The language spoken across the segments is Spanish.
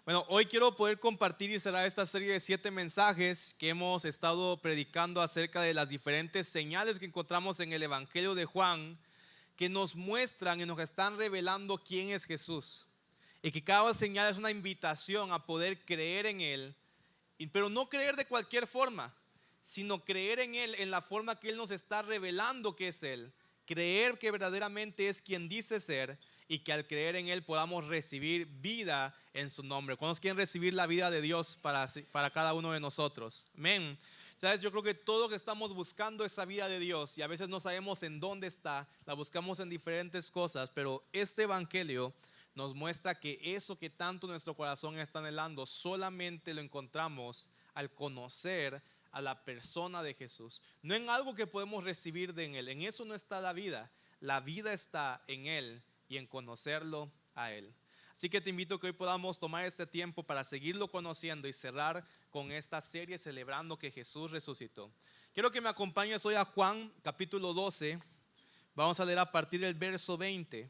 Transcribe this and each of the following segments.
Bueno, hoy quiero poder compartir y cerrar esta serie de 7 mensajes que hemos estado predicando acerca de las diferentes señales que encontramos en el Evangelio de Juan, que nos muestran y nos están revelando quién es Jesús. Y que cada señal es una invitación a poder creer en Él, pero no creer de cualquier forma, sino creer en Él en la forma que Él nos está revelando que es Él. Creer que verdaderamente es quien dice ser y que al creer en Él podamos recibir vida en su nombre. ¿Cuántos quieren recibir la vida de Dios para cada uno de nosotros? Amén. Sabes, yo creo que todos que estamos buscando esa vida de Dios y a veces no sabemos en dónde está, la buscamos en diferentes cosas, pero este evangelio nos muestra que eso que tanto nuestro corazón está anhelando solamente lo encontramos al conocer a la persona de Jesús, no en algo que podemos recibir de Él. En eso no está la vida está en Él y en conocerlo a Él. Así que te invito a que hoy podamos tomar este tiempo para seguirlo conociendo y cerrar con esta serie celebrando que Jesús resucitó. Quiero que me acompañes hoy a Juan capítulo 12. Vamos a leer a partir del verso 20.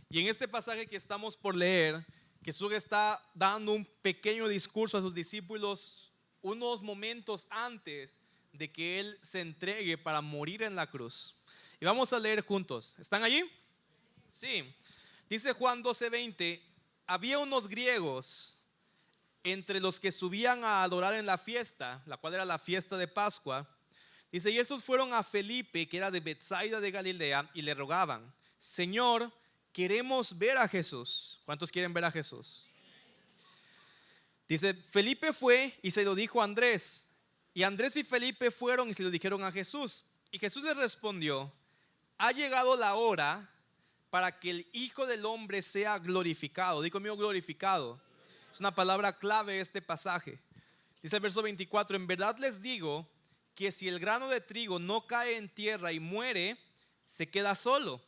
Y en este pasaje que estamos por leer, Jesús está dando un pequeño discurso a sus discípulos unos momentos antes de que Él se entregue para morir en la cruz. Y vamos a leer juntos. ¿Están allí? Sí. Dice Juan 12:20: había unos griegos entre los que subían a adorar en la fiesta, la cual era la fiesta de Pascua. Dice, y esos fueron a Felipe, que era de Betsaida de Galilea, y le rogaban: Señor, queremos ver a Jesús. ¿Cuántos quieren ver a Jesús? Dice, Felipe fue y se lo dijo a Andrés. Y Andrés y Felipe fueron y se lo dijeron a Jesús. Y Jesús les respondió: ha llegado la hora para que el Hijo del Hombre sea glorificado. Digo conmigo, glorificado. Es una palabra clave este pasaje. Dice el verso 24: en verdad les digo que si el grano de trigo no cae en tierra y muere, se queda solo.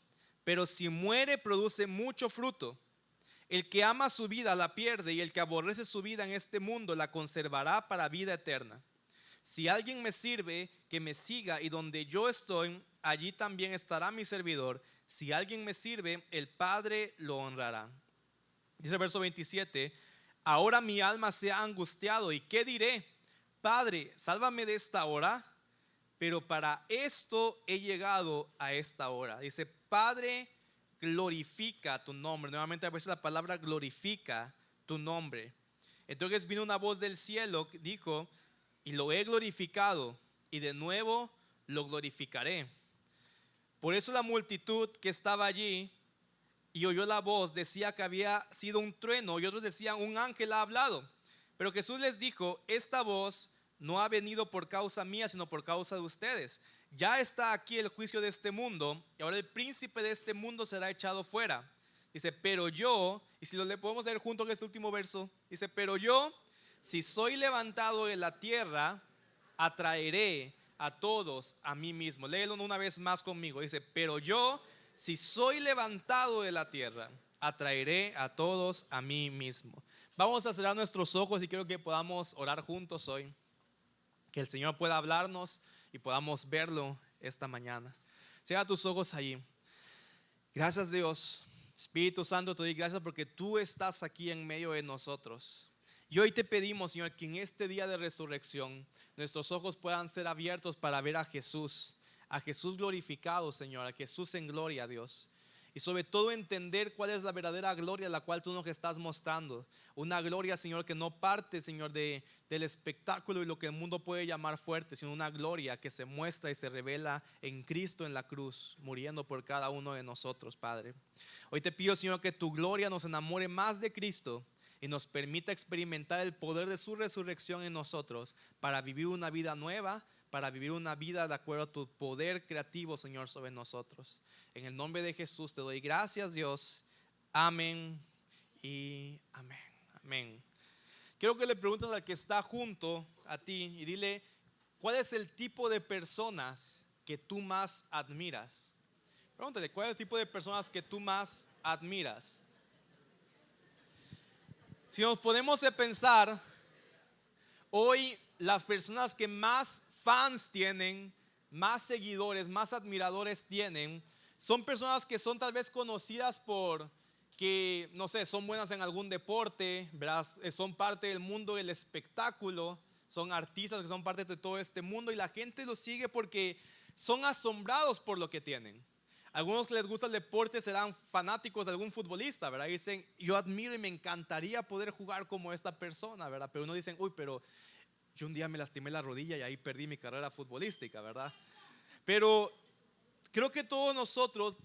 Pero si muere, produce mucho fruto. El que ama su vida la pierde, y el que aborrece su vida en este mundo la conservará para vida eterna. Si alguien me sirve, que me siga, y donde yo estoy, allí también estará mi servidor. Si alguien me sirve, el Padre lo honrará. Dice el verso 27: ahora mi alma se ha angustiado, ¿y qué diré? Padre, sálvame de esta hora. Pero para esto he llegado a esta hora. Dice, Padre, glorifica tu nombre. Nuevamente aparece la palabra glorifica tu nombre. Entonces vino una voz del cielo que dijo: y lo he glorificado, y de nuevo lo glorificaré. Por eso la multitud que estaba allí y oyó la voz decía que había sido un trueno, y otros decían: un ángel ha hablado. Pero Jesús les dijo: esta voz no ha venido por causa mía, sino por causa de ustedes. Ya está aquí el juicio de este mundo, y ahora el príncipe de este mundo será echado fuera. Dice, pero yo, y si lo podemos leer junto en este último verso, dice, pero yo, si soy levantado de la tierra, atraeré a todos a mí mismo. Léelo una vez más conmigo. Dice, pero yo, si soy levantado de la tierra, atraeré a todos a mí mismo. Vamos a cerrar nuestros ojos y quiero que podamos orar juntos hoy. Que el Señor pueda hablarnos y podamos verlo esta mañana. Cierra tus ojos allí. Gracias, Dios. Espíritu Santo, te doy gracias porque tú estás aquí en medio de nosotros. Y hoy te pedimos, Señor, que en este día de resurrección nuestros ojos puedan ser abiertos para ver a Jesús glorificado, Señor, a Jesús en gloria, Dios. Y sobre todo entender cuál es la verdadera gloria la cual tú nos estás mostrando. Una gloria, Señor, que no parte, Señor, del espectáculo y lo que el mundo puede llamar fuerte, sino una gloria que se muestra y se revela en Cristo en la cruz, muriendo por cada uno de nosotros, Padre. Hoy te pido, Señor, que tu gloria nos enamore más de Cristo y nos permita experimentar el poder de su resurrección en nosotros para vivir una vida nueva, para vivir una vida de acuerdo a tu poder creativo, Señor, sobre nosotros. En el nombre de Jesús te doy gracias, Dios. Amén y amén. Amén. Quiero que le preguntes al que está junto a ti y dile: ¿cuál es el tipo de personas que tú más admiras? Pregúntale: ¿cuál es el tipo de personas que tú más admiras? Si nos ponemos a pensar, hoy las personas que más fans tienen, más seguidores, más admiradores tienen, Son personas que son tal vez conocidas por que, no sé, son buenas en algún deporte, ¿verdad? Son parte del mundo del espectáculo, son artistas que son parte de todo este mundo y la gente los sigue porque son asombrados por lo que tienen. Algunos que les gusta el deporte serán fanáticos de algún futbolista, ¿verdad? Y dicen, yo admiro y me encantaría poder jugar como esta persona, ¿verdad? Pero uno dicen, uy, pero yo un día me lastimé la rodilla y ahí perdí mi carrera futbolística, ¿verdad? Pero creo que todos nosotros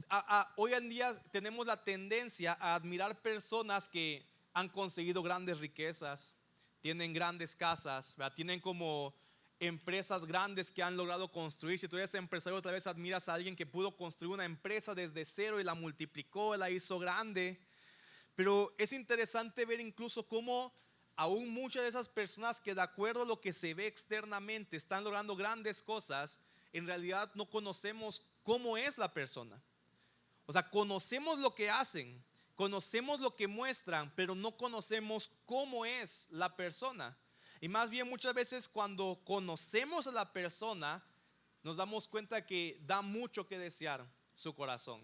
hoy en día tenemos la tendencia a admirar personas que han conseguido grandes riquezas, tienen grandes casas, ¿verdad? Tienen como empresas grandes que han logrado construir. Si tú eres empresario, tal vez admiras a alguien que pudo construir una empresa desde cero y la multiplicó, la hizo grande. Pero es interesante ver incluso cómo aún muchas de esas personas que de acuerdo a lo que se ve externamente están logrando grandes cosas, en realidad no conocemos cómo es la persona. O sea, conocemos lo que hacen, conocemos lo que muestran, pero no conocemos cómo es la persona. Y más bien muchas veces cuando conocemos a la persona, nos damos cuenta que da mucho que desear su corazón.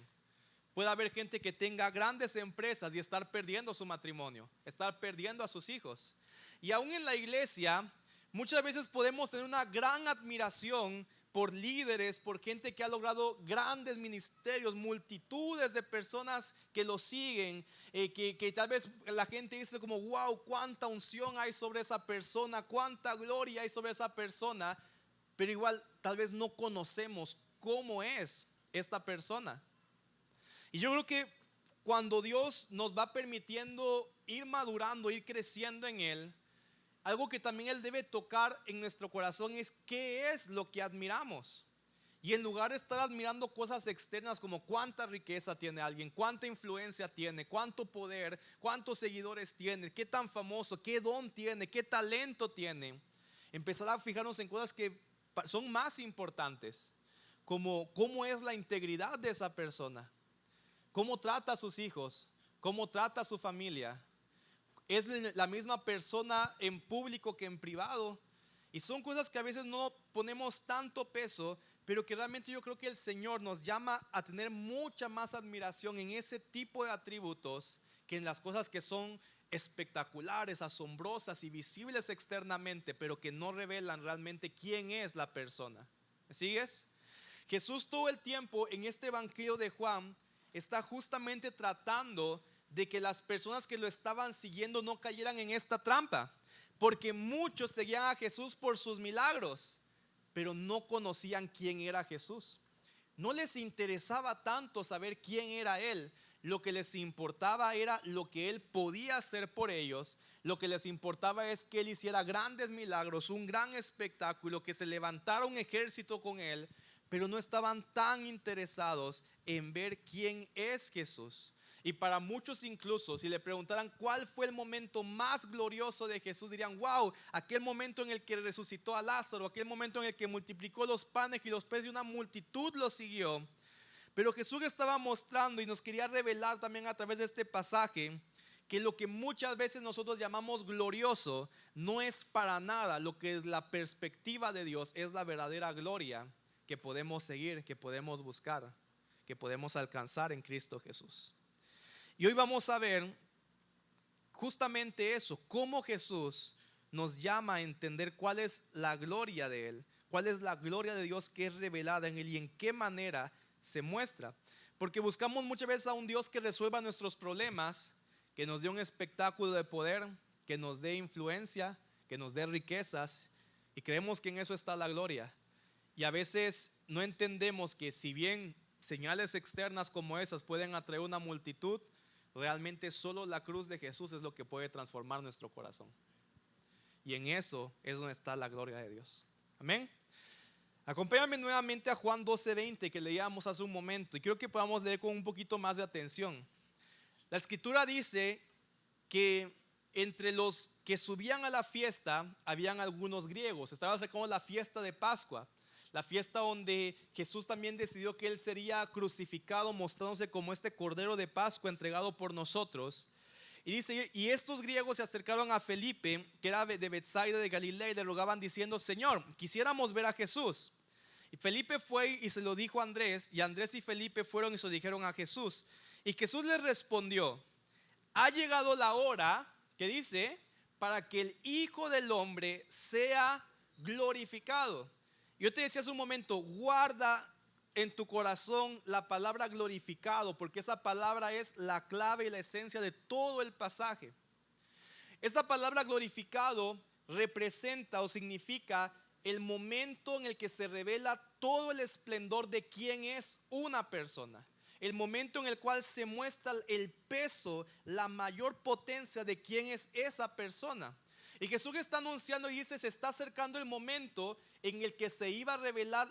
Puede haber gente que tenga grandes empresas y estar perdiendo su matrimonio, estar perdiendo a sus hijos. Y aún en la iglesia, muchas veces podemos tener una gran admiración por líderes, por gente que ha logrado grandes ministerios, multitudes de personas que lo siguen, que tal vez la gente dice como, wow, cuánta unción hay sobre esa persona, cuánta gloria hay sobre esa persona, pero igual tal vez no conocemos cómo es esta persona. Y yo creo que cuando Dios nos va permitiendo ir madurando, ir creciendo en Él, algo que también Él debe tocar en nuestro corazón es qué es lo que admiramos. Y en lugar de estar admirando cosas externas como cuánta riqueza tiene alguien, cuánta influencia tiene, cuánto poder, cuántos seguidores tiene, qué tan famoso, qué don tiene, qué talento tiene, empezar a fijarnos en cosas que son más importantes, como cómo es la integridad de esa persona, cómo trata a sus hijos, cómo trata a su familia. Es la misma persona en público que en privado. Y son cosas que a veces no ponemos tanto peso, pero que realmente yo creo que el Señor nos llama a tener mucha más admiración en ese tipo de atributos que en las cosas que son espectaculares, asombrosas y visibles externamente, pero que no revelan realmente quién es la persona. ¿Me sigues? Jesús todo el tiempo en este evangelio de Juan está justamente tratando de que las personas que lo estaban siguiendo no cayeran en esta trampa, porque muchos seguían a Jesús por sus milagros, pero no conocían quién era Jesús. No les interesaba tanto saber quién era Él. Lo que les importaba era lo que Él podía hacer por ellos. Lo que les importaba es que Él hiciera grandes milagros, un gran espectáculo, que se levantara un ejército con Él, pero no estaban tan interesados en ver quién es Jesús. Y para muchos incluso, si le preguntaran cuál fue el momento más glorioso de Jesús, dirían, wow, aquel momento en el que resucitó a Lázaro, aquel momento en el que multiplicó los panes y los peces y una multitud lo siguió. Pero Jesús estaba mostrando y nos quería revelar también a través de este pasaje que lo que muchas veces nosotros llamamos glorioso no es para nada lo que es la perspectiva de Dios, es la verdadera gloria que podemos seguir, que podemos buscar, que podemos alcanzar en Cristo Jesús. Y hoy vamos a ver justamente eso, cómo Jesús nos llama a entender cuál es la gloria de Él, cuál es la gloria de Dios que es revelada en Él y en qué manera se muestra. Porque buscamos muchas veces a un Dios que resuelva nuestros problemas, que nos dé un espectáculo de poder, que nos dé influencia, que nos dé riquezas, y creemos que en eso está la gloria. Y a veces no entendemos que si bien señales externas como esas pueden atraer una multitud, realmente solo la cruz de Jesús es lo que puede transformar nuestro corazón. Y en eso es donde está la gloria de Dios. Amén. Acompáñame nuevamente a Juan 12:20 que leíamos hace un momento y creo que podamos leer con un poquito más de atención. La escritura dice que entre los que subían a la fiesta habían algunos griegos. Estaba acercando la fiesta de Pascua, la fiesta donde Jesús también decidió que Él sería crucificado, mostrándose como este cordero de Pascua entregado por nosotros. Y dice, y estos griegos se acercaron a Felipe, que era de Betsaida de Galilea, y le rogaban diciendo, Señor, quisiéramos ver a Jesús. Y Felipe fue y se lo dijo a Andrés, y Andrés y Felipe fueron y se lo dijeron a Jesús. Y Jesús les respondió: ha llegado la hora, que dice, para que el Hijo del Hombre sea glorificado. Yo te decía hace un momento, guarda en tu corazón la palabra glorificado, porque esa palabra es la clave y la esencia de todo el pasaje. Esta palabra glorificado representa o significa el momento en el que se revela todo el esplendor de quién es una persona. El momento en el cual se muestra el peso, la mayor potencia de quién es esa persona. Y Jesús está anunciando y dice: se está acercando el momento en el que se iba a revelar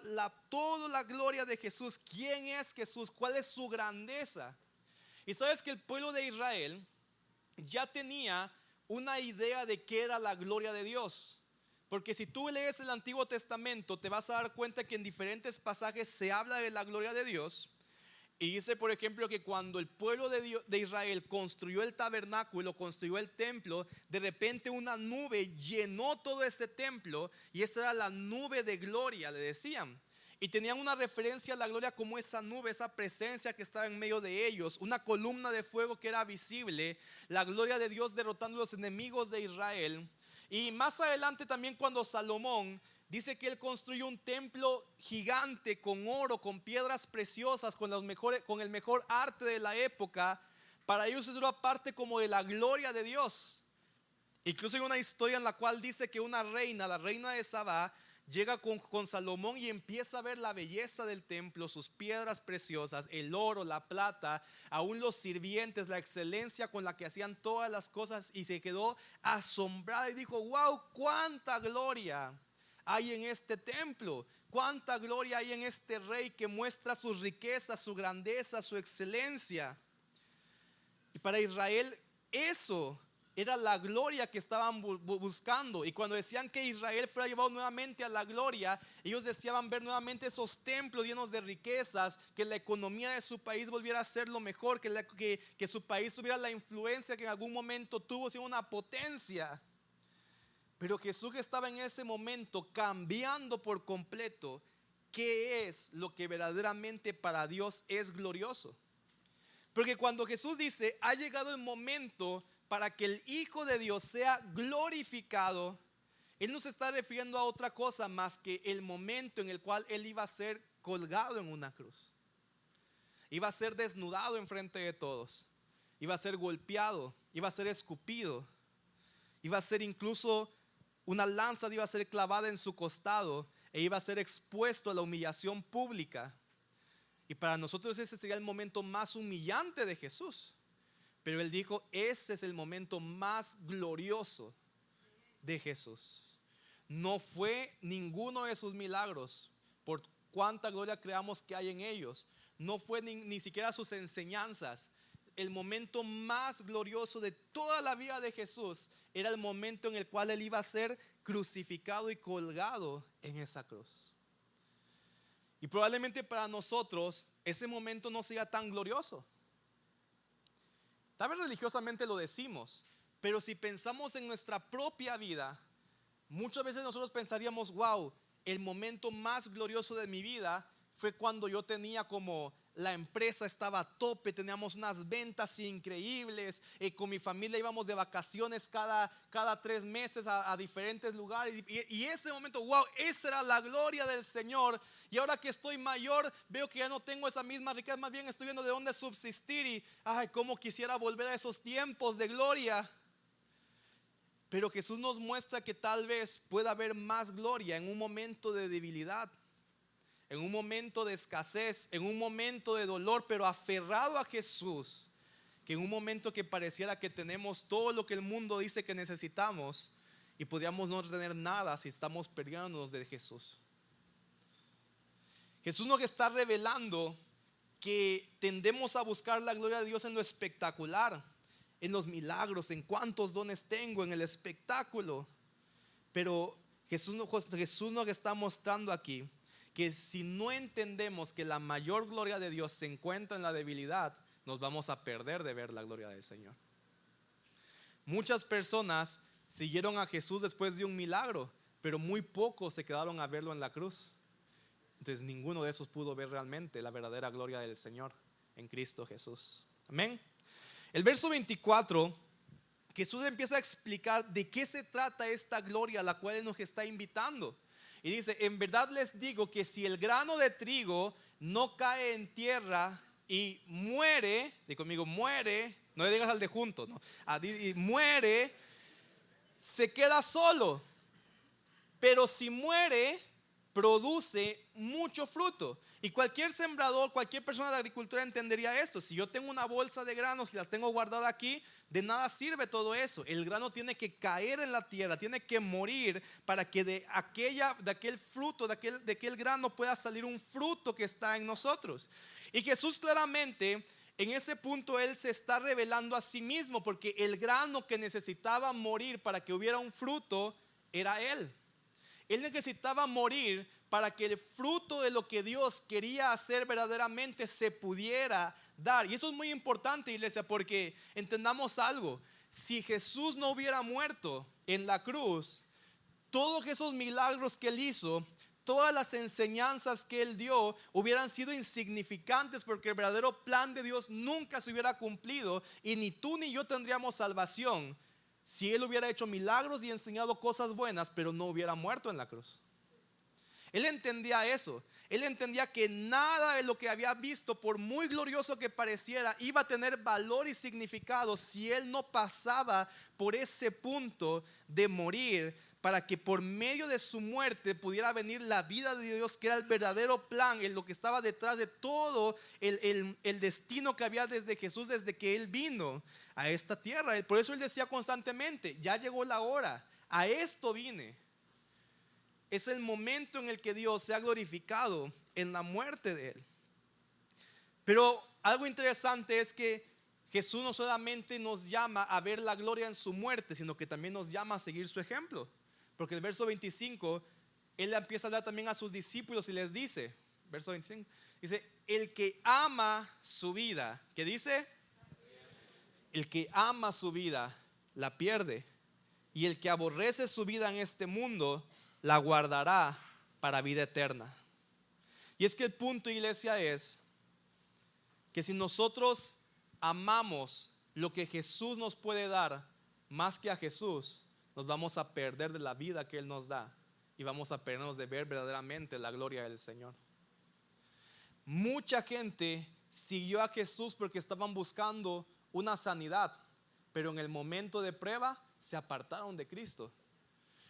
toda la gloria de Jesús. ¿Quién es Jesús? ¿Cuál es su grandeza? Y sabes que el pueblo de Israel ya tenía una idea de qué era la gloria de Dios. Porque si tú lees el Antiguo Testamento, te vas a dar cuenta que en diferentes pasajes se habla de la gloria de Dios. Y dice, por ejemplo, que cuando el pueblo de Israel construyó el tabernáculo, construyó el templo, de repente una nube llenó todo ese templo, y esa era la nube de gloria, le decían. Y tenían una referencia a la gloria como esa nube, esa presencia que estaba en medio de ellos, una columna de fuego que era visible, la gloria de Dios derrotando a los enemigos de Israel. Y más adelante también, cuando Salomón dice que él construyó un templo gigante con oro, con piedras preciosas, con el mejor arte de la época. Para ellos eso era parte como de la gloria de Dios. Incluso hay una historia en la cual dice que una reina, la reina de Sabá, llega con Salomón y empieza a ver la belleza del templo, sus piedras preciosas, el oro, la plata, aún los sirvientes, la excelencia con la que hacían todas las cosas, y se quedó asombrada y dijo: wow, cuánta gloria hay en este templo, cuánta gloria hay en este rey que muestra sus riquezas, su grandeza, su excelencia. Y para Israel eso era la gloria que estaban buscando. Y cuando decían que Israel fuera llevado nuevamente a la gloria, ellos deseaban ver nuevamente esos templos llenos de riquezas, que la economía de su país volviera a ser lo mejor, que su país tuviera la influencia que en algún momento tuvo, siendo una potencia. Pero Jesús estaba en ese momento cambiando por completo qué es lo que verdaderamente para Dios es glorioso. Porque cuando Jesús dice: ha llegado el momento para que el Hijo de Dios sea glorificado, Él no se está refiriendo a otra cosa más que el momento en el cual Él iba a ser colgado en una cruz. Iba a ser desnudado en frente de todos. Iba a ser golpeado, iba a ser escupido, iba a ser incluso una lanza, iba a ser clavada en su costado, e iba a ser expuesto a la humillación pública. Y para nosotros ese sería el momento más humillante de Jesús. Pero Él dijo: ese es el momento más glorioso de Jesús. No fue ninguno de sus milagros, por cuánta gloria creamos que hay en ellos. No fue ni siquiera sus enseñanzas. El momento más glorioso de toda la vida de Jesús era el momento en el cual Él iba a ser crucificado y colgado en esa cruz. Y probablemente para nosotros ese momento no sea tan glorioso. Tal vez religiosamente lo decimos, pero si pensamos en nuestra propia vida, muchas veces nosotros pensaríamos: wow, el momento más glorioso de mi vida fue cuando yo tenía como la empresa estaba a tope, teníamos unas ventas increíbles, con mi familia íbamos de vacaciones cada 3 meses a diferentes lugares, y ese momento, wow, esa era la gloria del Señor. Y ahora que estoy mayor, veo que ya no tengo esa misma riqueza, más bien estoy viendo de dónde subsistir, y ay, cómo quisiera volver a esos tiempos de gloria. Pero Jesús nos muestra que tal vez pueda haber más gloria en un momento de debilidad, en un momento de escasez, en un momento de dolor, pero aferrado a Jesús, que en un momento que pareciera que tenemos todo lo que el mundo dice que necesitamos, y podríamos no tener nada si estamos perdiéndonos de Jesús. Jesús nos está revelando que tendemos a buscar la gloria de Dios en lo espectacular, en los milagros, en cuántos dones tengo, en el espectáculo. Pero Jesús nos está mostrando aquí que si no entendemos que la mayor gloria de Dios se encuentra en la debilidad, nos vamos a perder de ver la gloria del Señor. Muchas personas siguieron a Jesús después de un milagro, pero muy pocos se quedaron a verlo en la cruz. Entonces ninguno de esos pudo ver realmente la verdadera gloria del Señor en Cristo Jesús. Amén. El verso 24, Jesús empieza a explicar de qué se trata esta gloria a la cual Él nos está invitando. Y dice: en verdad les digo que si el grano de trigo no cae en tierra y muere, di conmigo, muere, no le digas al de junto, no, y muere, se queda solo. Pero si muere, produce mucho fruto. Y cualquier sembrador, cualquier persona de agricultura entendería esto. Si yo tengo una bolsa de granos y la tengo guardada aquí, de nada sirve todo eso. El grano tiene que caer en la tierra, tiene que morir para que de aquel fruto, de aquel grano pueda salir un fruto que está en nosotros. Y Jesús claramente en ese punto Él se está revelando a sí mismo, porque el grano que necesitaba morir para que hubiera un fruto era Él. Él necesitaba morir para que el fruto de lo que Dios quería hacer verdaderamente se pudiera dar. Y eso es muy importante, iglesia, porque entendamos algo. Si Jesús no hubiera muerto en la cruz, todos esos milagros que Él hizo, todas las enseñanzas que Él dio hubieran sido insignificantes, porque el verdadero plan de Dios nunca se hubiera cumplido, y ni tú ni yo tendríamos salvación si Él hubiera hecho milagros y enseñado cosas buenas, pero no hubiera muerto en la cruz. Él entendía eso. Él entendía que nada de lo que había visto, por muy glorioso que pareciera, iba a tener valor y significado si Él no pasaba por ese punto de morir, para que por medio de su muerte pudiera venir la vida de Dios, que era el verdadero plan, en lo que estaba detrás de todo el destino que había desde Jesús, desde que Él vino a esta tierra. Por eso Él decía constantemente: ya llegó la hora, a esto vine. Es el momento en el que Dios se ha glorificado en la muerte de Él. Pero algo interesante es que Jesús no solamente nos llama a ver la gloria en su muerte, sino que también nos llama a seguir su ejemplo. Porque el verso 25, Él empieza a hablar también a sus discípulos y les dice, verso 25, dice: el que ama su vida, ¿qué dice? El que ama su vida la pierde, y el que aborrece su vida en este mundo la guardará para vida eterna. Y es que el punto, iglesia, es que si nosotros amamos lo que Jesús nos puede dar más que a Jesús, nos vamos a perder de la vida que Él nos da, y vamos a perdernos de ver verdaderamente la gloria del Señor. Mucha gente siguió a Jesús porque estaban buscando una sanidad, pero en el momento de prueba se apartaron de Cristo.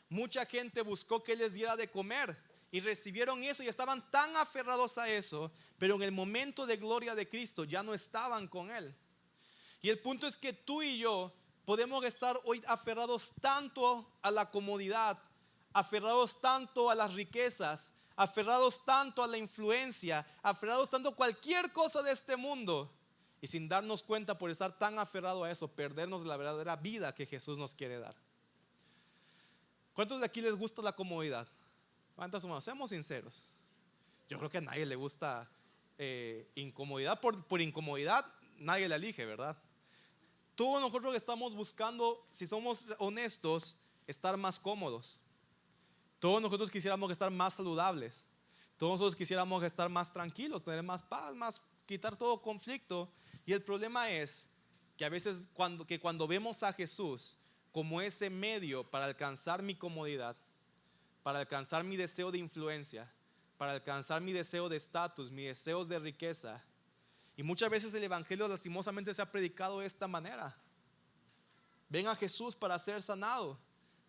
Mucha gente buscó que Él les diera de comer y recibieron eso y estaban tan aferrados a eso, pero en el momento de gloria de Cristo ya no estaban con Él. Y el punto es que tú y yo podemos estar hoy aferrados tanto a la comodidad, aferrados tanto a las riquezas, aferrados tanto a la influencia, aferrados tanto a cualquier cosa de este mundo, y sin darnos cuenta, por estar tan aferrado a eso, perdernos de la verdadera vida que Jesús nos quiere dar. ¿Cuántos de aquí les gusta la comodidad? ¿Cuántas manos? Seamos sinceros. Yo creo que a nadie le gusta incomodidad. Por incomodidad nadie la elige, ¿verdad? Todos nosotros estamos buscando, si somos honestos, estar más cómodos. Todos nosotros quisiéramos estar más saludables. Todos nosotros quisiéramos estar más tranquilos, tener más paz, quitar todo conflicto. Y el problema es que a veces cuando vemos a Jesús como ese medio para alcanzar mi comodidad, para alcanzar mi deseo de influencia, para alcanzar mi deseo de estatus, mis deseos de riqueza. Y muchas veces el evangelio lastimosamente se ha predicado de esta manera: ven a Jesús para ser sanado,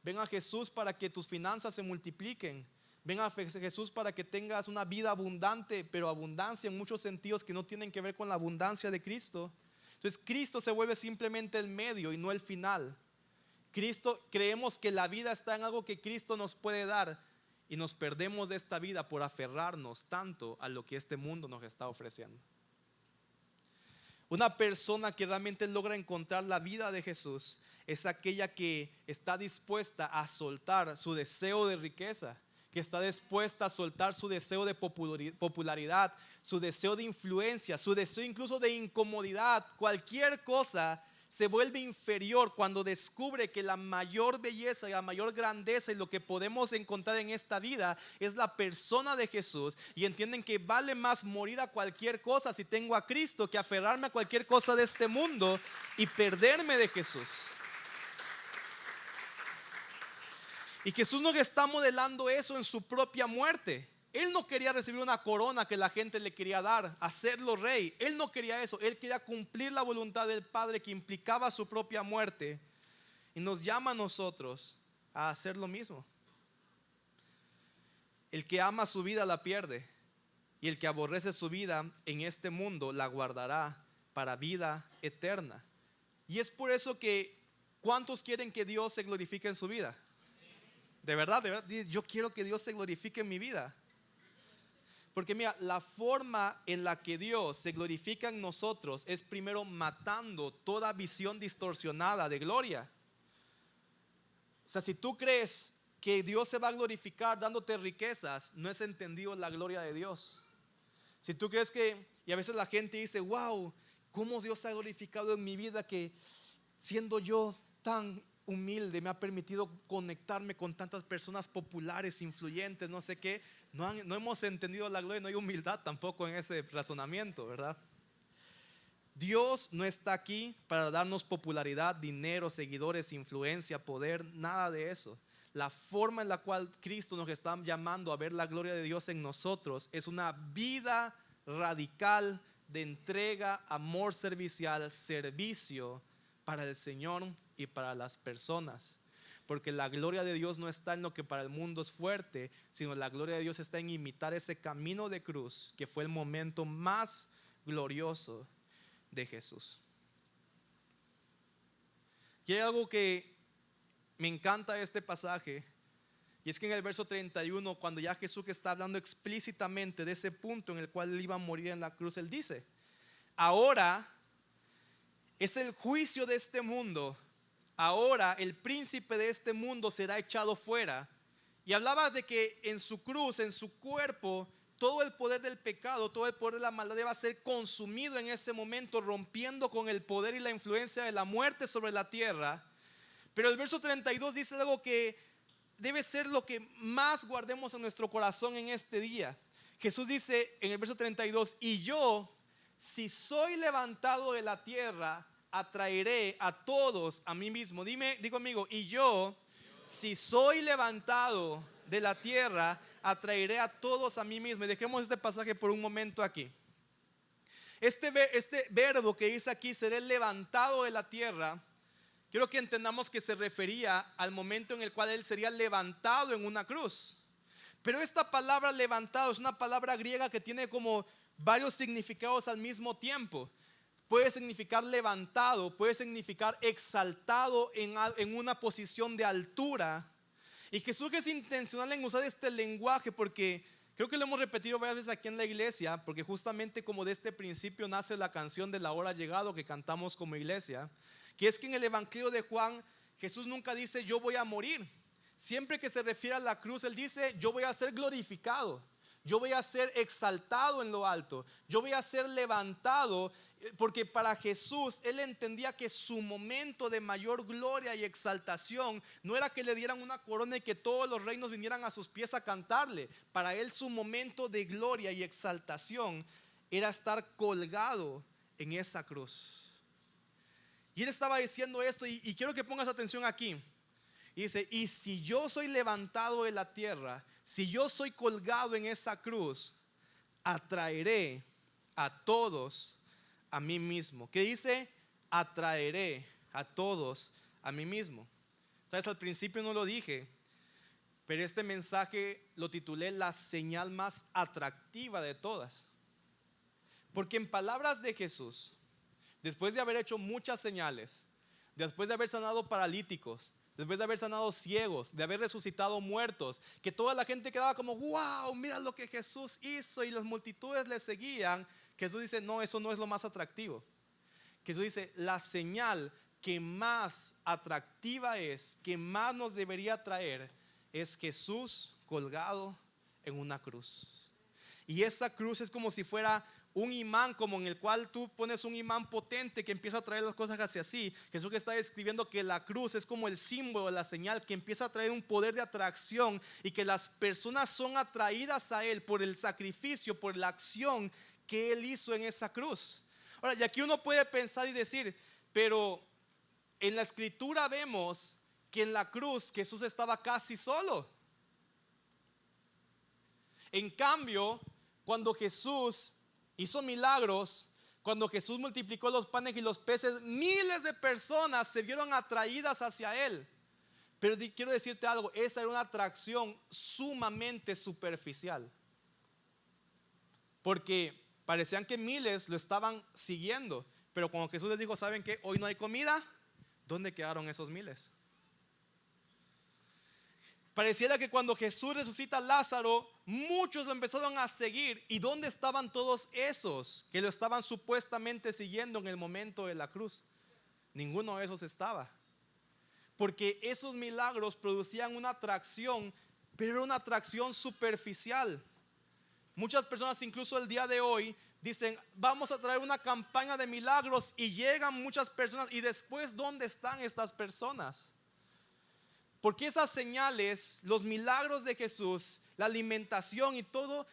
ven a Jesús para que tus finanzas se multipliquen, ven a Jesús para que tengas una vida abundante, pero abundancia en muchos sentidos que no tienen que ver con la abundancia de Cristo. Entonces Cristo se vuelve simplemente el medio y no el final. Creemos que la vida está en algo que Cristo nos puede dar, y nos perdemos de esta vida por aferrarnos tanto a lo que este mundo nos está ofreciendo. Una persona que realmente logra encontrar la vida de Jesús es aquella que está dispuesta a soltar su deseo de riqueza, que está dispuesta a soltar su deseo de popularidad, su deseo de influencia, su deseo incluso de incomodidad, cualquier cosa se vuelve inferior cuando descubre que la mayor belleza y la mayor grandeza y lo que podemos encontrar en esta vida es la persona de Jesús, y entienden que vale más morir a cualquier cosa si tengo a Cristo que aferrarme a cualquier cosa de este mundo y perderme de Jesús. Y Jesús nos está modelando eso en su propia muerte. Él no quería recibir una corona que la gente le quería dar, hacerlo rey. Él no quería eso. Él quería cumplir la voluntad del Padre, que implicaba su propia muerte. Y nos llama a nosotros a hacer lo mismo. El que ama su vida la pierde, y el que aborrece su vida en este mundo la guardará para vida eterna. Y es por eso que, ¿cuántos quieren que Dios se glorifique en su vida? De verdad, yo quiero que Dios se glorifique en mi vida. Porque mira, la forma en la que Dios se glorifica en nosotros es primero matando toda visión distorsionada de gloria. O sea, si tú crees que Dios se va a glorificar dándote riquezas, no has entendido la gloria de Dios. Si tú crees que, y a veces la gente dice, wow, cómo Dios se ha glorificado en mi vida, que siendo yo tan humilde me ha permitido conectarme con tantas personas populares, influyentes, no sé qué. No hemos entendido la gloria, no hay humildad tampoco en ese razonamiento, ¿verdad? Dios no está aquí para darnos popularidad, dinero, seguidores, influencia, poder, nada de eso. La forma en la cual Cristo nos está llamando a ver la gloria de Dios en nosotros es una vida radical de entrega, amor servicial, servicio para el Señor y para las personas. Porque la gloria de Dios no está en lo que para el mundo es fuerte, sino la gloria de Dios está en imitar ese camino de cruz, que fue el momento más glorioso de Jesús. Y hay algo que me encanta de este pasaje, y es que en el verso 31, cuando ya Jesús está hablando explícitamente de ese punto en el cual él iba a morir en la cruz, él dice: ahora es el juicio de este mundo. Ahora el príncipe de este mundo será echado fuera. Y hablaba de que en su cruz, en su cuerpo, todo el poder del pecado, todo el poder de la maldad va a ser consumido en ese momento, rompiendo con el poder y la influencia de la muerte sobre la tierra. Pero el verso 32 dice algo que debe ser lo que más guardemos en nuestro corazón en este día. Jesús dice en el verso 32: y yo, si soy levantado de la tierra, atraeré a todos a mí mismo. Digo conmigo, y yo, si soy levantado de la tierra, atraeré a todos a mí mismo. Y dejemos este pasaje por un momento aquí. Este verbo que dice aquí, seré levantado de la tierra, quiero que entendamos que se refería al momento en el cual él sería levantado en una cruz. Pero esta palabra levantado es una palabra griega que tiene como varios significados al mismo tiempo. Puede significar levantado, puede significar exaltado en una posición de altura. Y Jesús es intencional en usar este lenguaje, porque creo que lo hemos repetido varias veces aquí en la iglesia, porque justamente como de este principio nace la canción de La Hora ha llegado que cantamos como iglesia, que es que en el evangelio de Juan Jesús nunca dice yo voy a morir. Siempre que se refiere a la cruz, él dice yo voy a ser glorificado, yo voy a ser exaltado en lo alto, yo voy a ser levantado. Porque para Jesús, él entendía que su momento de mayor gloria y exaltación no era que le dieran una corona y que todos los reinos vinieran a sus pies a cantarle. Para él su momento de gloria y exaltación era estar colgado en esa cruz. Y él estaba diciendo esto, y quiero que pongas atención aquí. Y dice: y si yo soy levantado de la tierra, si yo soy colgado en esa cruz, atraeré a todos a mí mismo. ¿Qué dice? Atraeré a todos a mí mismo. Sabes, al principio no lo dije, pero este mensaje lo titulé la señal más atractiva de todas. Porque en palabras de Jesús, después de haber hecho muchas señales, después de haber sanado paralíticos, después de haber sanado ciegos, de haber resucitado muertos, que toda la gente quedaba como wow, mira lo que Jesús hizo, y las multitudes le seguían, Jesús dice no, eso no es lo más atractivo. Jesús dice la señal que más atractiva es, que más nos debería traer, es Jesús colgado en una cruz. Y esa cruz es como si fuera un imán como en el cual tú pones un imán potente que empieza a traer las cosas hacia sí. Jesús que está describiendo que la cruz es como el símbolo, la señal que empieza a traer un poder de atracción y que las personas son atraídas a Él por el sacrificio, por la acción que Él hizo en esa cruz. Ahora, y aquí uno puede pensar y decir, pero en la escritura vemos que en la cruz Jesús estaba casi solo. En cambio, cuando Jesús hizo milagros, cuando Jesús multiplicó los panes y los peces, miles de personas se vieron atraídas hacia Él. Pero quiero decirte algo, esa era una atracción sumamente superficial. Porque parecían que miles lo estaban siguiendo. Pero cuando Jesús les dijo, ¿saben qué? Hoy no hay comida. ¿Dónde quedaron esos miles? Pareciera que cuando Jesús resucita a Lázaro, muchos lo empezaron a seguir. ¿Y dónde estaban todos esos que lo estaban supuestamente siguiendo en el momento de la cruz? Ninguno de esos estaba. Porque esos milagros producían una atracción, pero era una atracción superficial. Muchas personas incluso el día de hoy dicen, vamos a traer una campaña de milagros, y llegan muchas personas y después, ¿dónde están estas personas? Porque esas señales, los milagros de Jesús, la alimentación y todo,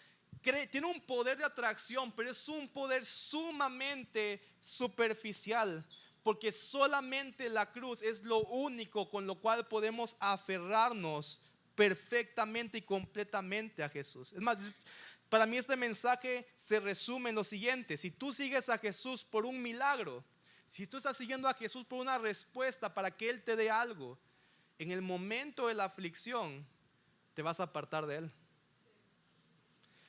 tiene un poder de atracción, pero es un poder sumamente superficial. Porque solamente la cruz es lo único con lo cual podemos aferrarnos perfectamente y completamente a Jesús. Es más, para mí este mensaje se resume en lo siguiente: si tú sigues a Jesús por un milagro, si tú estás siguiendo a Jesús por una respuesta para que Él te dé algo, en el momento de la aflicción te vas a apartar de Él.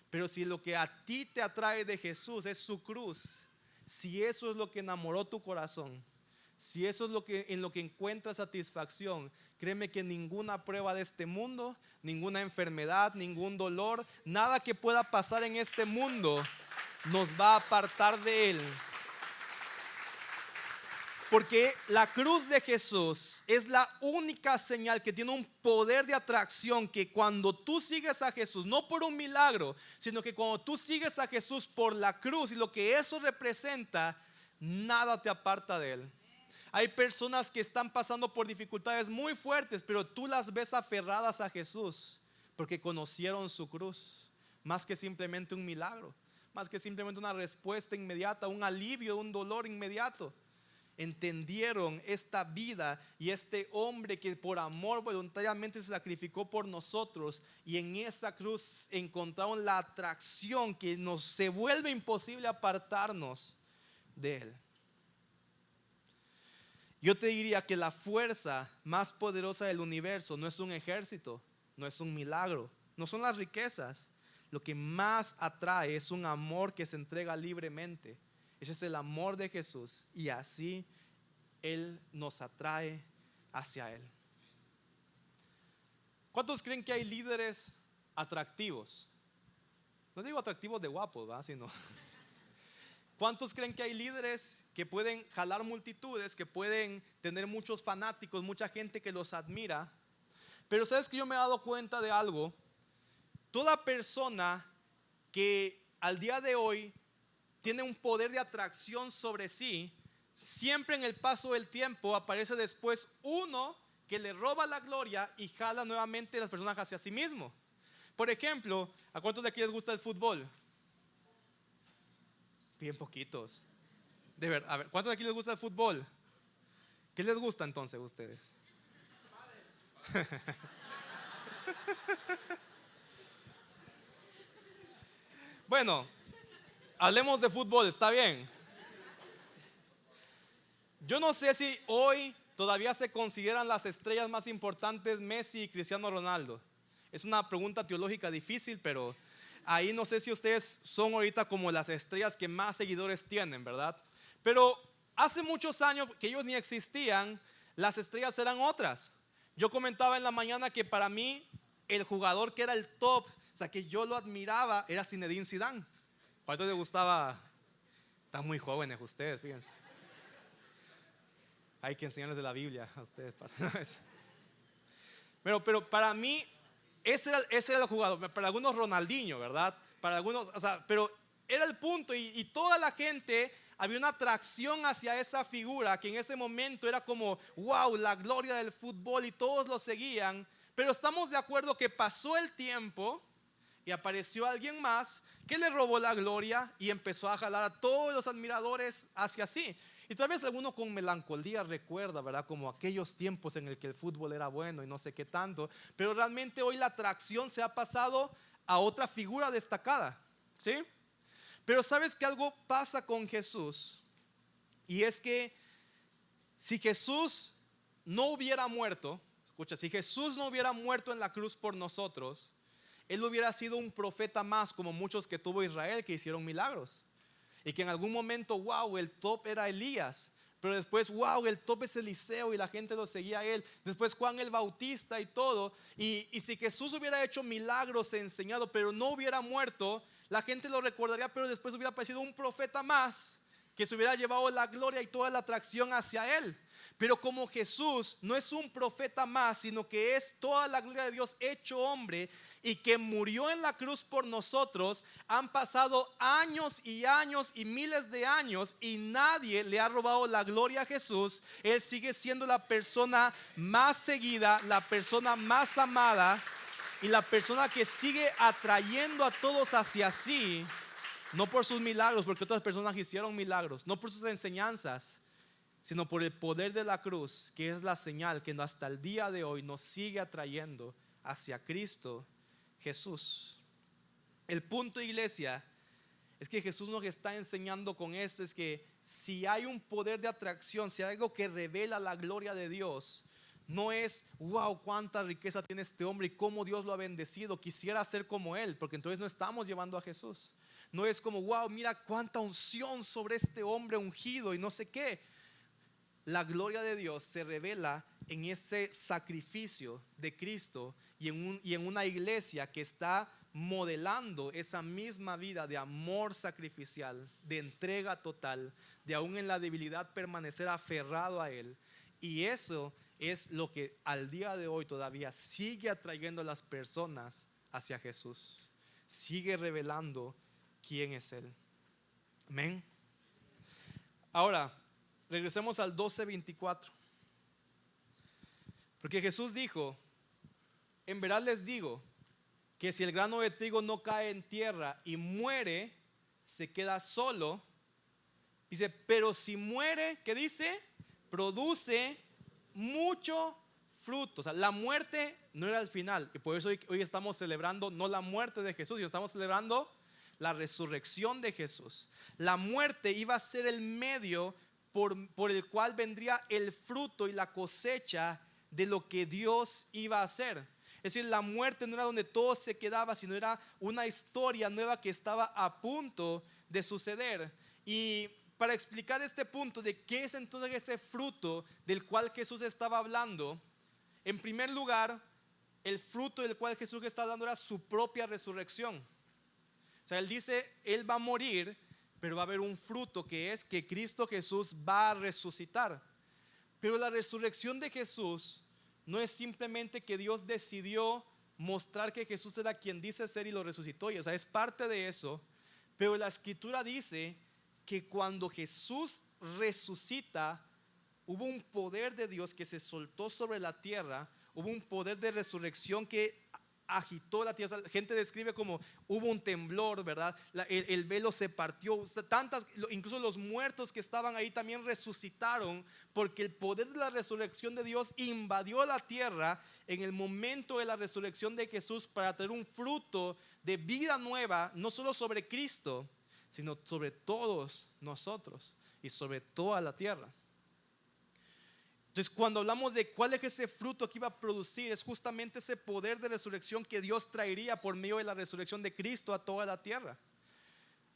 Pero si lo que a ti te atrae de Jesús es su cruz, si eso es lo que enamoró tu corazón, si eso es en lo que encuentras satisfacción, créeme que ninguna prueba de este mundo, ninguna enfermedad, ningún dolor, nada que pueda pasar en este mundo nos va a apartar de Él. Porque la cruz de Jesús es la única señal que tiene un poder de atracción, que cuando tú sigues a Jesús, no por un milagro, sino que cuando tú sigues a Jesús por la cruz y lo que eso representa, nada te aparta de Él. Hay personas que están pasando por dificultades muy fuertes, pero tú las ves aferradas a Jesús porque conocieron su cruz, más que simplemente un milagro, más que simplemente una respuesta inmediata, un alivio, un dolor inmediato. Entendieron esta vida y este hombre que por amor voluntariamente se sacrificó por nosotros, y en esa cruz encontraron la atracción que se vuelve imposible apartarnos de Él. Yo te diría que la fuerza más poderosa del universo no es un ejército, no es un milagro, no son las riquezas. Lo que más atrae es un amor que se entrega libremente. Ese es el amor de Jesús, y así Él nos atrae hacia Él. ¿Cuántos creen que hay líderes atractivos? No digo atractivos de guapos, ¿verdad? Sino ¿cuántos creen que hay líderes que pueden jalar multitudes, que pueden tener muchos fanáticos, mucha gente que los admira? Pero sabes que yo me he dado cuenta de algo. Toda persona que al día de hoy tiene un poder de atracción sobre sí, siempre en el paso del tiempo aparece después uno que le roba la gloria y jala nuevamente a las personas hacia sí mismo. Por ejemplo, ¿a cuántos de aquí les gusta el fútbol? Bien poquitos. De verdad, a ver, ¿cuántos de aquí les gusta el fútbol? ¿Qué les gusta entonces a ustedes? Bueno, hablemos de fútbol, ¿está bien? Yo no sé si hoy todavía se consideran las estrellas más importantes Messi y Cristiano Ronaldo. Es una pregunta teológica difícil, pero ahí no sé si ustedes son ahorita como las estrellas que más seguidores tienen, ¿verdad? Pero hace muchos años que ellos ni existían, las estrellas eran otras. Yo comentaba en la mañana que para mí el jugador que era el top, o sea, que yo lo admiraba, era Zinedine Zidane. ¿Cuánto les gustaba? Están muy jóvenes ustedes, fíjense. Hay que enseñarles de la Biblia a ustedes. Pero para mí ese era el jugador. Para algunos Ronaldinho, ¿verdad? Para algunos, o sea, pero era el punto y toda la gente, había una atracción hacia esa figura que en ese momento era como, wow, la gloria del fútbol y todos lo seguían. Pero estamos de acuerdo que pasó el tiempo y apareció alguien más que le robó la gloria y empezó a jalar a todos los admiradores hacia sí. Y tal vez alguno con melancolía recuerda, ¿verdad? Como aquellos tiempos en el que el fútbol era bueno y no sé qué tanto. Pero realmente hoy la atracción se ha pasado a otra figura destacada, ¿sí? Pero ¿sabes que algo pasa con Jesús? Y es que si Jesús no hubiera muerto, escucha, si Jesús no hubiera muerto en la cruz por nosotros, Él hubiera sido un profeta más como muchos que tuvo Israel que hicieron milagros. Y que en algún momento, wow, el top era Elías. Pero después, wow, el top es Eliseo y la gente lo seguía a él. Después Juan el Bautista y todo. Y si Jesús hubiera hecho milagros, enseñado, pero no hubiera muerto, la gente lo recordaría, pero después hubiera aparecido un profeta más que se hubiera llevado la gloria y toda la atracción hacia él. Pero como Jesús no es un profeta más, sino que es toda la gloria de Dios hecho hombre y que murió en la cruz por nosotros, han pasado años y años y miles de años y nadie le ha robado la gloria a Jesús. Él sigue siendo la persona más seguida, la persona más amada y la persona que sigue atrayendo a todos hacia sí. No por sus milagros, porque otras personas hicieron milagros, no por sus enseñanzas, sino por el poder de la cruz, que es la señal que hasta el día de hoy nos sigue atrayendo hacia Cristo Jesús. El punto, iglesia, es que Jesús nos está enseñando con esto, es que si hay un poder de atracción, si hay algo que revela la gloria de Dios, no es, wow, cuánta riqueza tiene este hombre y cómo Dios lo ha bendecido, quisiera ser como él, porque entonces no estamos llevando a Jesús. No es como, wow, mira cuánta unción sobre este hombre ungido y no sé qué. La gloria de Dios se revela en ese sacrificio de Cristo y en una iglesia que está modelando esa misma vida de amor sacrificial, de entrega total, de aún en la debilidad permanecer aferrado a Él. Y eso es lo que al día de hoy todavía sigue atrayendo a las personas hacia Jesús. Sigue revelando quién es Él. Amén. Ahora, regresemos al 12:24. Porque Jesús dijo, en verdad les digo que si el grano de trigo no cae en tierra y muere, se queda solo. Dice, pero si muere, ¿qué dice? Produce mucho fruto. O sea, la muerte no era el final. Y por eso hoy estamos celebrando no la muerte de Jesús, sino estamos celebrando la resurrección de Jesús. La muerte iba a ser el medio por el cual vendría el fruto y la cosecha de lo que Dios iba a hacer. Es decir, la muerte no era donde todo se quedaba, sino era una historia nueva que estaba a punto de suceder. Y para explicar este punto de qué es entonces ese fruto del cual Jesús estaba hablando, en primer lugar, el fruto del cual Jesús está hablando era su propia resurrección. O sea, Él dice, Él va a morir, pero va a haber un fruto que es que Cristo Jesús va a resucitar. Pero la resurrección de Jesús no es simplemente que Dios decidió mostrar que Jesús era quien dice ser y lo resucitó. O sea, es parte de eso. Pero la escritura dice que cuando Jesús resucita, hubo un poder de Dios que se soltó sobre la tierra. Hubo un poder de resurrección que agitó la tierra. La gente describe como hubo un temblor, ¿verdad? El velo se partió. Incluso los muertos que estaban ahí también resucitaron, porque el poder de la resurrección de Dios invadió la tierra en el momento de la resurrección de Jesús para traer un fruto de vida nueva, no solo sobre Cristo, sino sobre todos nosotros y sobre toda la tierra. Entonces, cuando hablamos de cuál es ese fruto que iba a producir, es justamente ese poder de resurrección que Dios traería por medio de la resurrección de Cristo a toda la tierra.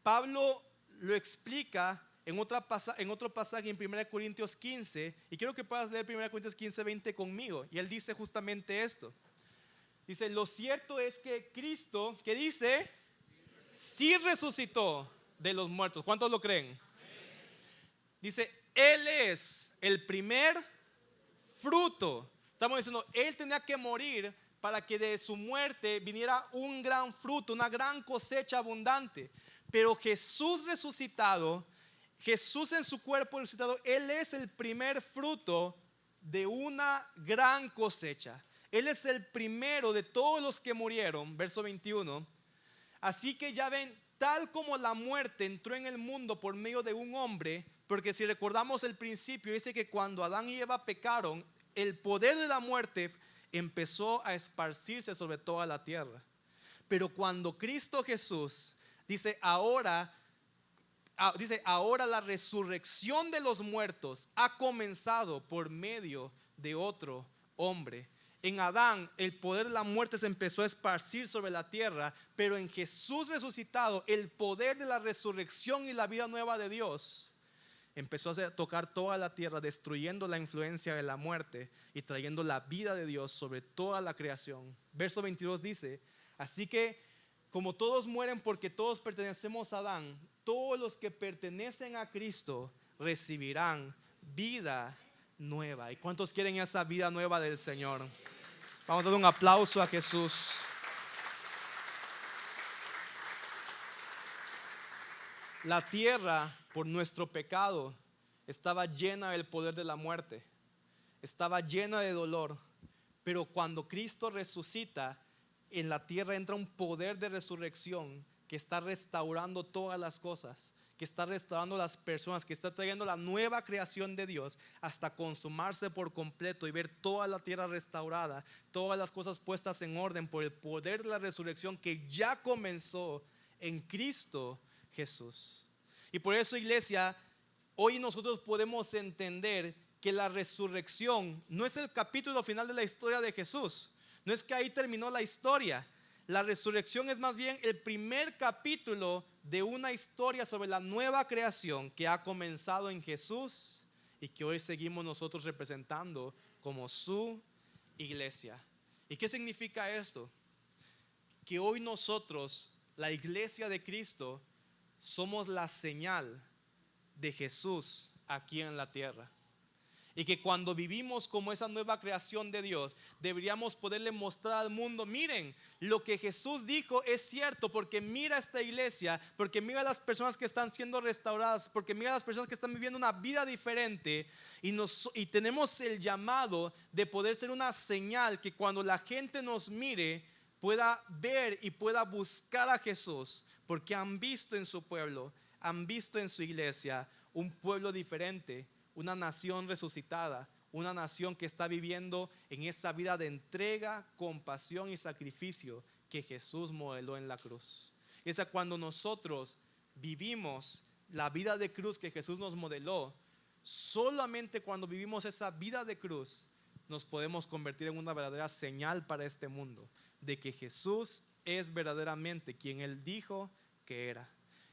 Pablo lo explica en otro pasaje en 1 Corintios 15, y quiero que puedas leer 1 Corintios 15:20 conmigo. Y él dice justamente esto. Dice, lo cierto es que Cristo, ¿qué dice? Sí resucitó de los muertos. ¿Cuántos lo creen? Dice, Él es el primer fruto. Estamos diciendo, Él tenía que morir para que de su muerte viniera un gran fruto, una gran cosecha abundante. Pero Jesús resucitado, Jesús en su cuerpo resucitado, Él es el primer fruto de una gran cosecha. Él es el primero de todos los que murieron, verso 21. Así que ya ven, tal como la muerte entró en el mundo por medio de un hombre, porque si recordamos el principio, dice que cuando Adán y Eva pecaron, el poder de la muerte empezó a esparcirse sobre toda la tierra. Pero cuando Cristo Jesús, dice ahora la resurrección de los muertos ha comenzado por medio de otro hombre. En Adán el poder de la muerte se empezó a esparcir sobre la tierra, pero en Jesús resucitado el poder de la resurrección y la vida nueva de Dios empezó a tocar toda la tierra, destruyendo la influencia de la muerte y trayendo la vida de Dios sobre toda la creación. Verso 22 dice: así que como todos mueren porque todos pertenecemos a Adán, todos los que pertenecen a Cristo recibirán vida nueva. ¿Y cuántos quieren esa vida nueva del Señor? Vamos a dar un aplauso a Jesús. La tierra, por nuestro pecado, estaba llena del poder de la muerte, estaba llena de dolor. Pero cuando Cristo resucita, en la tierra entra un poder de resurrección que está restaurando todas las cosas, que está restaurando las personas, que está trayendo la nueva creación de Dios hasta consumarse por completo y ver toda la tierra restaurada, todas las cosas puestas en orden por el poder de la resurrección que ya comenzó en Cristo Jesús. Y por eso, iglesia, hoy nosotros podemos entender que la resurrección no es el capítulo final de la historia de Jesús. No es que ahí terminó la historia. La resurrección es más bien el primer capítulo de una historia sobre la nueva creación que ha comenzado en Jesús y que hoy seguimos nosotros representando como su iglesia. ¿Y qué significa esto? Que hoy nosotros, la iglesia de Cristo, somos la señal de Jesús aquí en la tierra. Y que cuando vivimos como esa nueva creación de Dios, deberíamos poderle mostrar al mundo: miren, lo que Jesús dijo es cierto, porque mira esta iglesia, porque mira las personas que están siendo restauradas, porque mira las personas que están viviendo una vida diferente. Y tenemos el llamado de poder ser una señal que cuando la gente nos mire pueda ver y pueda buscar a Jesús, porque han visto en su pueblo, han visto en su iglesia un pueblo diferente, una nación resucitada, una nación que está viviendo en esa vida de entrega, compasión y sacrificio que Jesús modeló en la cruz. Esa cuando nosotros vivimos la vida de cruz que Jesús nos modeló, solamente cuando vivimos esa vida de cruz nos podemos convertir en una verdadera señal para este mundo de que Jesús es verdaderamente quien Él dijo que era,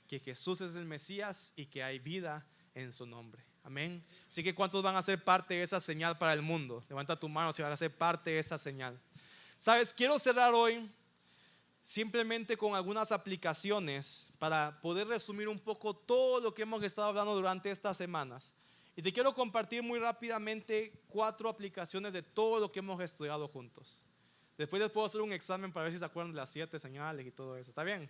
que Jesús es el Mesías y que hay vida en su nombre. Amén. Así que ¿cuántos van a ser parte de esa señal para el mundo? Levanta tu mano si van a ser parte de esa señal. Sabes, quiero cerrar hoy simplemente con algunas aplicaciones para poder resumir un poco todo lo que hemos estado hablando durante estas semanas. Y te quiero compartir muy rápidamente 4 aplicaciones de todo lo que hemos estudiado juntos. Después les puedo hacer un examen para ver si se acuerdan de las 7 señales y todo eso. ¿Está bien?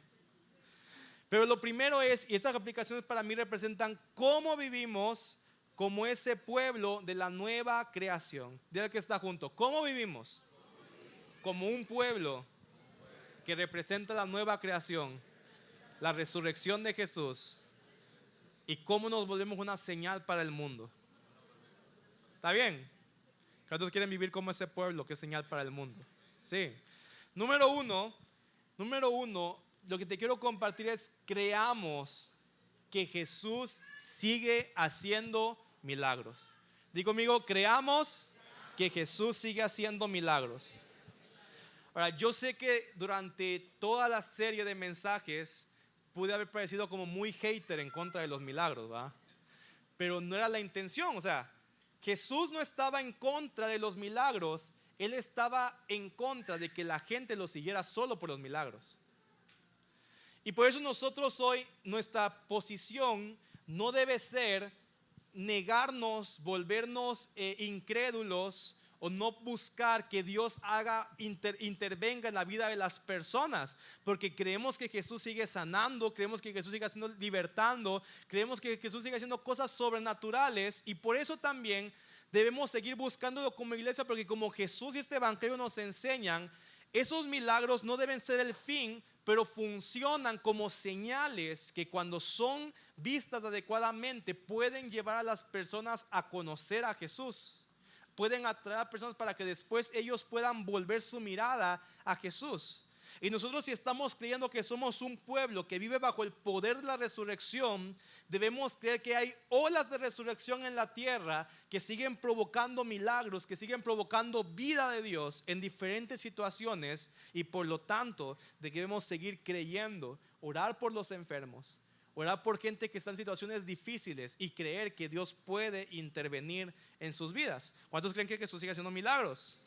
Pero lo primero es, y estas aplicaciones para mí representan cómo vivimos como ese pueblo de la nueva creación. Dile que está junto. ¿Cómo vivimos? Como un pueblo que representa la nueva creación, la resurrección de Jesús, y cómo nos volvemos una señal para el mundo. ¿Está bien? ¿Cuántos quieren vivir como ese pueblo que es señal para el mundo? Sí. Número uno, lo que te quiero compartir es: creamos que Jesús sigue haciendo milagros. Digo conmigo, creamos que Jesús sigue haciendo milagros. Ahora, yo sé que durante toda la serie de mensajes pude haber parecido como muy hater en contra de los milagros, ¿va? Pero no era la intención. O sea, Jesús no estaba en contra de los milagros, Él estaba en contra de que la gente lo siguiera solo por los milagros. Y por eso nosotros hoy, nuestra posición no debe ser negarnos, volvernos incrédulos o no buscar que Dios intervenga en la vida de las personas, porque creemos que Jesús sigue sanando, creemos que Jesús sigue libertando, creemos que Jesús sigue haciendo cosas sobrenaturales, y por eso también debemos seguir buscándolo como iglesia, porque como Jesús y este evangelio nos enseñan, esos milagros no deben ser el fin, pero funcionan como señales que cuando son vistas adecuadamente pueden llevar a las personas a conocer a Jesús. Pueden atraer a personas para que después ellos puedan volver su mirada a Jesús. Y nosotros, si estamos creyendo que somos un pueblo que vive bajo el poder de la resurrección, debemos creer que hay olas de resurrección en la tierra que siguen provocando milagros, que siguen provocando vida de Dios en diferentes situaciones, y por lo tanto debemos seguir creyendo, orar por los enfermos, orar por gente que está en situaciones difíciles y creer que Dios puede intervenir en sus vidas. ¿Cuántos creen que Jesús sigue haciendo milagros?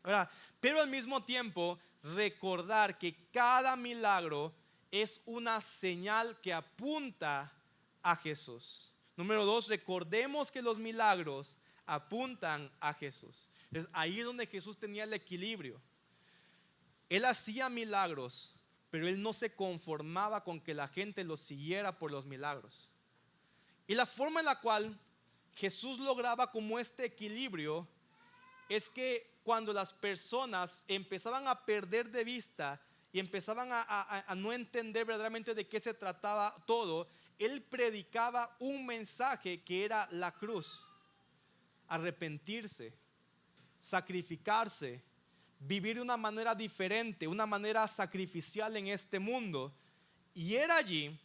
Ahora, pero al mismo tiempo recordar que cada milagro es una señal que apunta a Jesús. Número 2, recordemos que los milagros apuntan a Jesús. Es ahí donde Jesús tenía el equilibrio. Él hacía milagros, pero él no se conformaba con que la gente lo siguiera por los milagros. Y la forma en la cual Jesús lograba como este equilibrio es que cuando las personas empezaban a perder de vista y empezaban a no entender verdaderamente de qué se trataba todo, él predicaba un mensaje que era la cruz: arrepentirse, sacrificarse, vivir de una manera diferente, una manera sacrificial en este mundo. Y era allí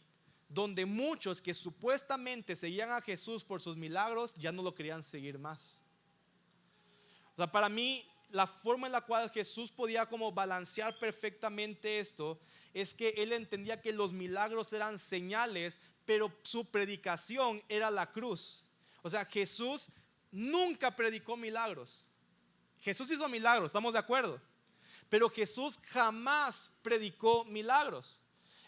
donde muchos que supuestamente seguían a Jesús por sus milagros ya no lo querían seguir más. O sea, para mí, la forma en la cual Jesús podía como balancear perfectamente esto es que él entendía que los milagros eran señales, pero su predicación era la cruz. O sea, Jesús nunca predicó milagros. Jesús hizo milagros, ¿estamos de acuerdo? Pero Jesús jamás predicó milagros.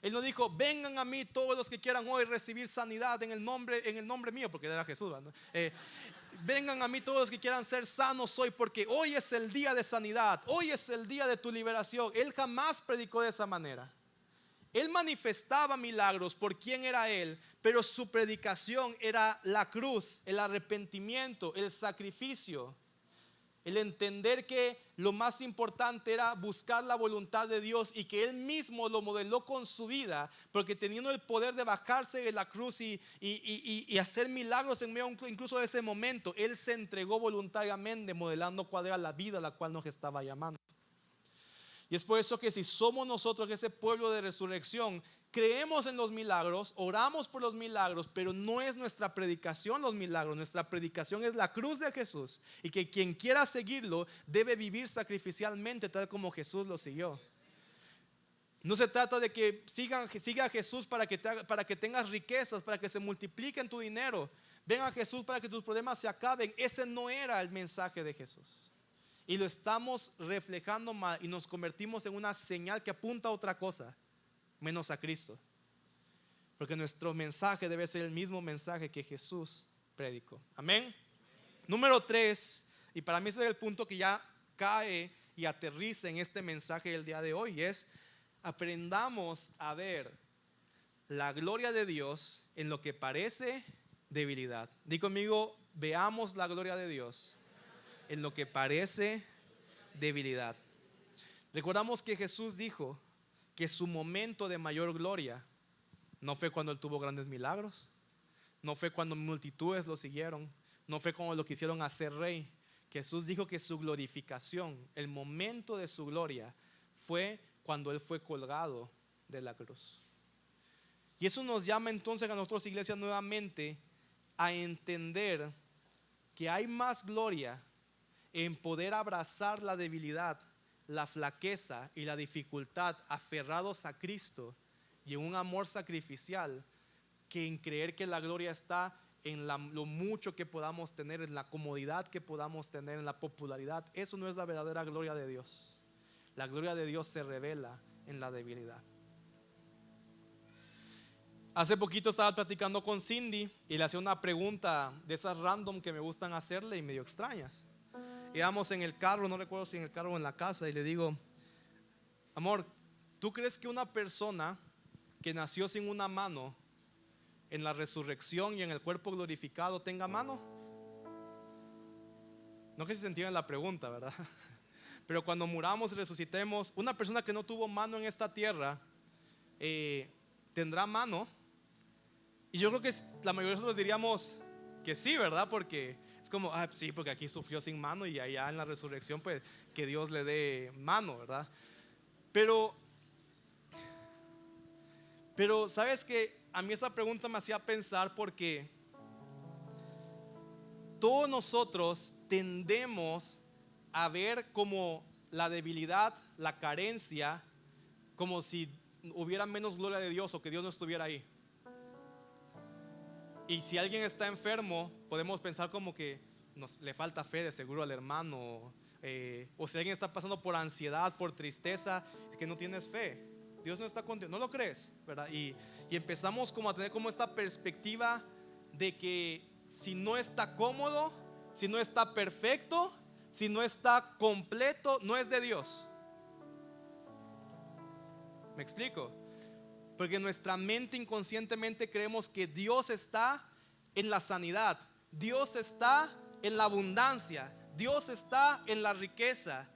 Él no dijo: vengan a mí todos los que quieran hoy recibir sanidad en el nombre mío, porque era Jesús, ¿no? Vengan a mí todos los que quieran ser sanos hoy, porque hoy es el día de sanidad, hoy es el día de tu liberación. Él jamás predicó de esa manera. Él manifestaba milagros por quién era él, pero su predicación era la cruz, el arrepentimiento, el sacrificio, el entender que lo más importante era buscar la voluntad de Dios, y que él mismo lo modeló con su vida, porque teniendo el poder de bajarse de la cruz y hacer milagros en medio incluso de ese momento, él se entregó voluntariamente, modelando cuál era la vida a la cual nos estaba llamando. Y es por eso que si somos nosotros ese pueblo de resurrección, creemos en los milagros, oramos por los milagros, pero no es nuestra predicación los milagros. Nuestra predicación es la cruz de Jesús, y que quien quiera seguirlo debe vivir sacrificialmente tal como Jesús lo siguió. No se trata de que siga a Jesús para que tengas riquezas, para que se multipliquen tu dinero. Ven a Jesús para que tus problemas se acaben. Ese no era el mensaje de Jesús. Y lo estamos reflejando mal, y nos convertimos en una señal que apunta a otra cosa menos a Cristo, porque nuestro mensaje debe ser el mismo mensaje que Jesús predicó. Amén. Número 3, y para mí ese es el punto que ya cae y aterriza en este mensaje del día de hoy, es: aprendamos a ver la gloria de Dios en lo que parece debilidad. Di conmigo: veamos la gloria de Dios en lo que parece debilidad. Recordamos que Jesús dijo que su momento de mayor gloria no fue cuando él tuvo grandes milagros, no fue cuando multitudes lo siguieron, no fue cuando lo quisieron hacer rey. Jesús dijo que su glorificación, el momento de su gloria, fue cuando él fue colgado de la cruz. Y eso nos llama entonces a nosotros, iglesia, nuevamente a entender que hay más gloria en poder abrazar la debilidad, la flaqueza y la dificultad, aferrados a Cristo y en un amor sacrificial, que en creer que la gloria está en lo mucho que podamos tener, en la comodidad que podamos tener, en la popularidad. Eso no es la verdadera gloria de Dios. La gloria de Dios se revela en la debilidad. Hace poquito estaba platicando con Cindy y le hacía una pregunta de esas random que me gustan hacerle y medio extrañas. íbamos en el carro, no recuerdo si en el carro o en la casa, y le digo, amor, ¿tú crees que una persona que nació sin una mano en la resurrección y en el cuerpo glorificado tenga mano? No sé si se entiende la pregunta, ¿verdad? Pero cuando muramos y resucitemos, una persona que no tuvo mano en esta tierra tendrá mano. Y yo creo que la mayoría de nosotros diríamos que sí, ¿verdad? Porque es como, sí, porque aquí sufrió sin mano y allá en la resurrección pues que Dios le dé mano, ¿verdad? Pero sabes que a mí esa pregunta me hacía pensar, porque todos nosotros tendemos a ver como la debilidad, la carencia, como si hubiera menos gloria de Dios o que Dios no estuviera ahí. Y si alguien está enfermo, podemos pensar como que le falta fe de seguro al hermano, o si alguien está pasando por ansiedad, por tristeza, es que no tienes fe, Dios no está contigo, no lo crees, ¿verdad? Y empezamos como a tener como esta perspectiva de que si no está cómodo, si no está perfecto, si no está completo, no es de Dios. ¿Me explico? Porque nuestra mente inconscientemente creemos que Dios está en la sanidad, Dios está en la abundancia, Dios está en la riqueza.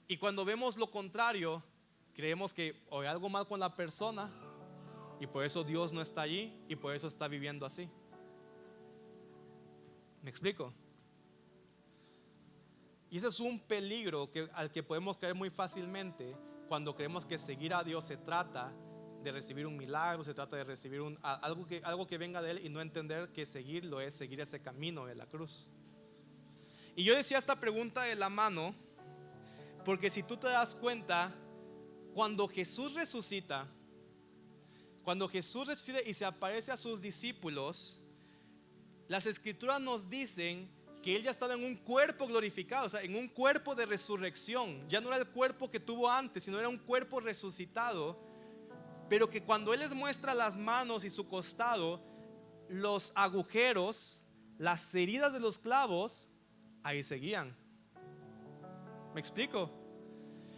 Y cuando vemos lo contrario, creemos que hay algo mal con la persona y por eso Dios no está allí y por eso está viviendo así. ¿Me explico? Y ese es un peligro al que podemos caer muy fácilmente cuando creemos que seguir a Dios se trata de recibir un milagro, se trata de recibir algo que venga de Él, y no entender que seguirlo es seguir ese camino de la cruz. Y yo decía esta pregunta de la mano porque si tú te das cuenta, cuando Jesús resucita y se aparece a sus discípulos, las escrituras nos dicen que Él ya estaba en un cuerpo glorificado, o sea, en un cuerpo de resurrección. Ya no era el cuerpo que tuvo antes, sino era un cuerpo resucitado. Pero que cuando Él les muestra las manos y su costado, los agujeros, las heridas de los clavos, ahí seguían. ¿Me explico?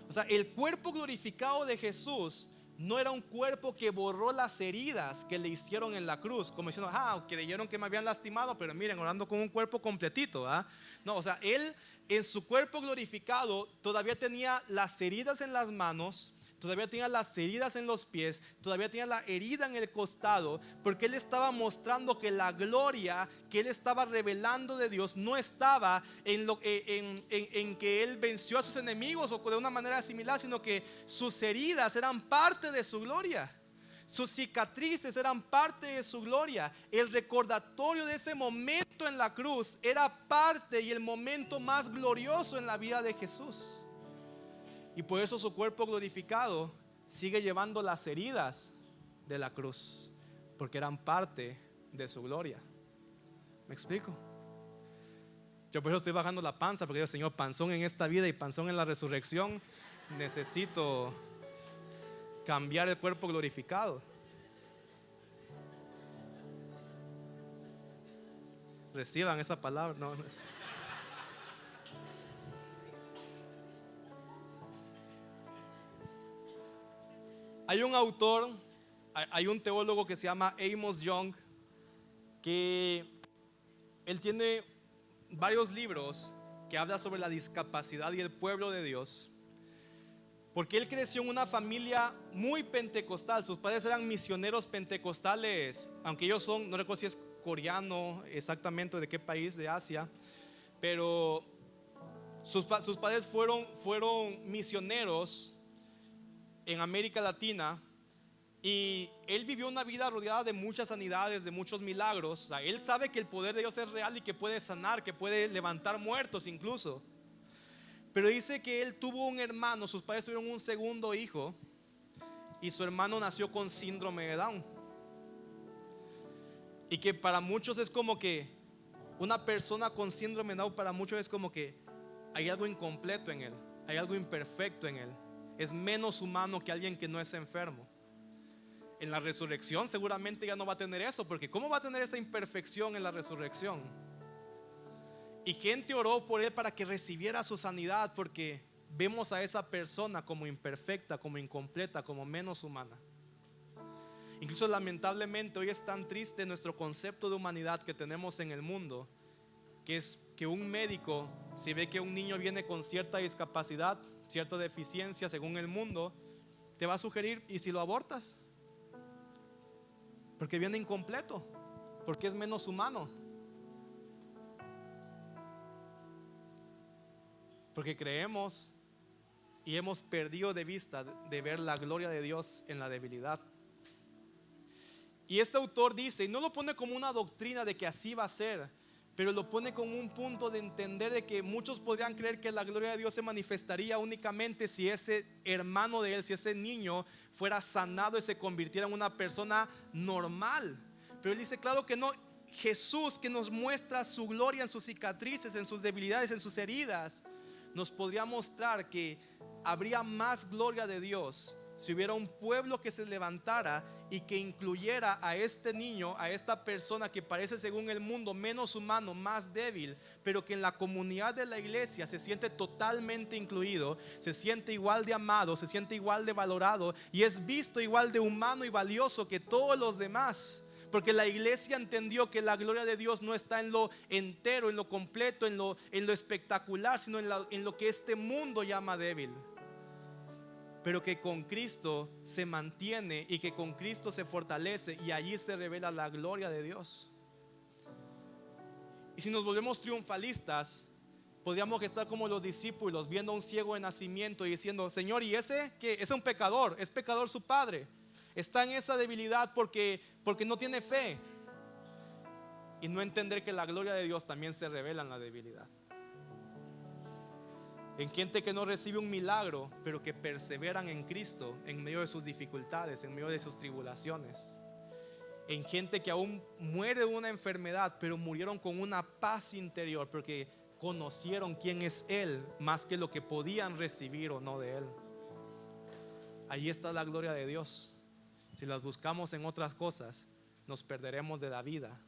O sea, el cuerpo glorificado de Jesús no era un cuerpo que borró las heridas que le hicieron en la cruz, como diciendo, creyeron que me habían lastimado, pero miren, orando con un cuerpo completito, ¿ah? No, o sea, Él en su cuerpo glorificado todavía tenía las heridas en las manos, todavía tenía las heridas en los pies, todavía tenía la herida en el costado, porque Él estaba mostrando que la gloria que Él estaba revelando de Dios no estaba en que Él venció a sus enemigos o de una manera similar, sino que sus heridas eran parte de su gloria. Sus cicatrices eran parte de su gloria. El recordatorio de ese momento en la cruz era parte y el momento más glorioso en la vida de Jesús. Y por eso su cuerpo glorificado sigue llevando las heridas de la cruz, porque eran parte de su gloria. ¿Me explico? Yo por eso estoy bajando la panza, porque digo, Señor, panzón en esta vida y panzón en la resurrección. Necesito cambiar el cuerpo glorificado. Reciban esa palabra. No. Hay un autor, hay un teólogo que se llama Amos Young, que él tiene varios libros que habla sobre la discapacidad y el pueblo de Dios, porque él creció en una familia muy pentecostal. Sus padres eran misioneros pentecostales, aunque ellos son, no recuerdo si es coreano exactamente, de qué país de Asia, pero sus padres fueron misioneros en América Latina, y él vivió una vida rodeada de muchas sanidades, de muchos milagros. O sea, él sabe que el poder de Dios es real y que puede sanar, que puede levantar muertos incluso. Pero dice que él tuvo un hermano, sus padres tuvieron un segundo hijo, y su hermano nació con síndrome de Down. Y que para muchos es como que una persona con síndrome de Down, para muchos es como que hay algo incompleto en él, hay algo imperfecto en él. Es menos humano que alguien que no es enfermo. En la resurrección seguramente ya no va a tener eso, porque ¿cómo va a tener esa imperfección en la resurrección? Y gente oró por él para que recibiera su sanidad, porque vemos a esa persona como imperfecta, como incompleta, como menos humana. Incluso lamentablemente hoy es tan triste nuestro concepto de humanidad que tenemos en el mundo, que es que un médico, si ve que un niño viene con cierta discapacidad, cierta deficiencia según el mundo, te va a sugerir: ¿y si lo abortas? Porque viene incompleto, porque es menos humano. Porque creemos y hemos perdido de vista de ver la gloria de Dios en la debilidad. Y este autor dice, y no lo pone como una doctrina de que así va a ser, pero lo pone como un punto de entender de que muchos podrían creer que la gloria de Dios se manifestaría únicamente si ese hermano de él, si ese niño fuera sanado y se convirtiera en una persona normal. Pero él dice, claro que no. Jesús, que nos muestra su gloria en sus cicatrices, en sus debilidades, en sus heridas, nos podría mostrar que habría más gloria de Dios si hubiera un pueblo que se levantara y que incluyera a este niño, a esta persona que parece según el mundo menos humano, más débil, pero que en la comunidad de la iglesia se siente totalmente incluido, se siente igual de amado, se siente igual de valorado y es visto igual de humano y valioso que todos los demás. Porque la iglesia entendió que la gloria de Dios no está en lo entero, en lo completo, en lo espectacular, sino en lo que este mundo llama débil. Pero que con Cristo se mantiene y que con Cristo se fortalece, y allí se revela la gloria de Dios. Y si nos volvemos triunfalistas, podríamos estar como los discípulos viendo a un ciego de nacimiento y diciendo: Señor, ¿y ese qué? Es un pecador, es pecador su padre. Está en esa debilidad porque no tiene fe. Y no entender que la gloria de Dios también se revela en la debilidad. En gente que no recibe un milagro, pero que perseveran en Cristo en medio de sus dificultades, en medio de sus tribulaciones. En gente que aún muere de una enfermedad, pero murieron con una paz interior porque conocieron quién es Él más que lo que podían recibir o no de Él. Ahí está la gloria de Dios. Si las buscamos en otras cosas, nos perderemos de la vida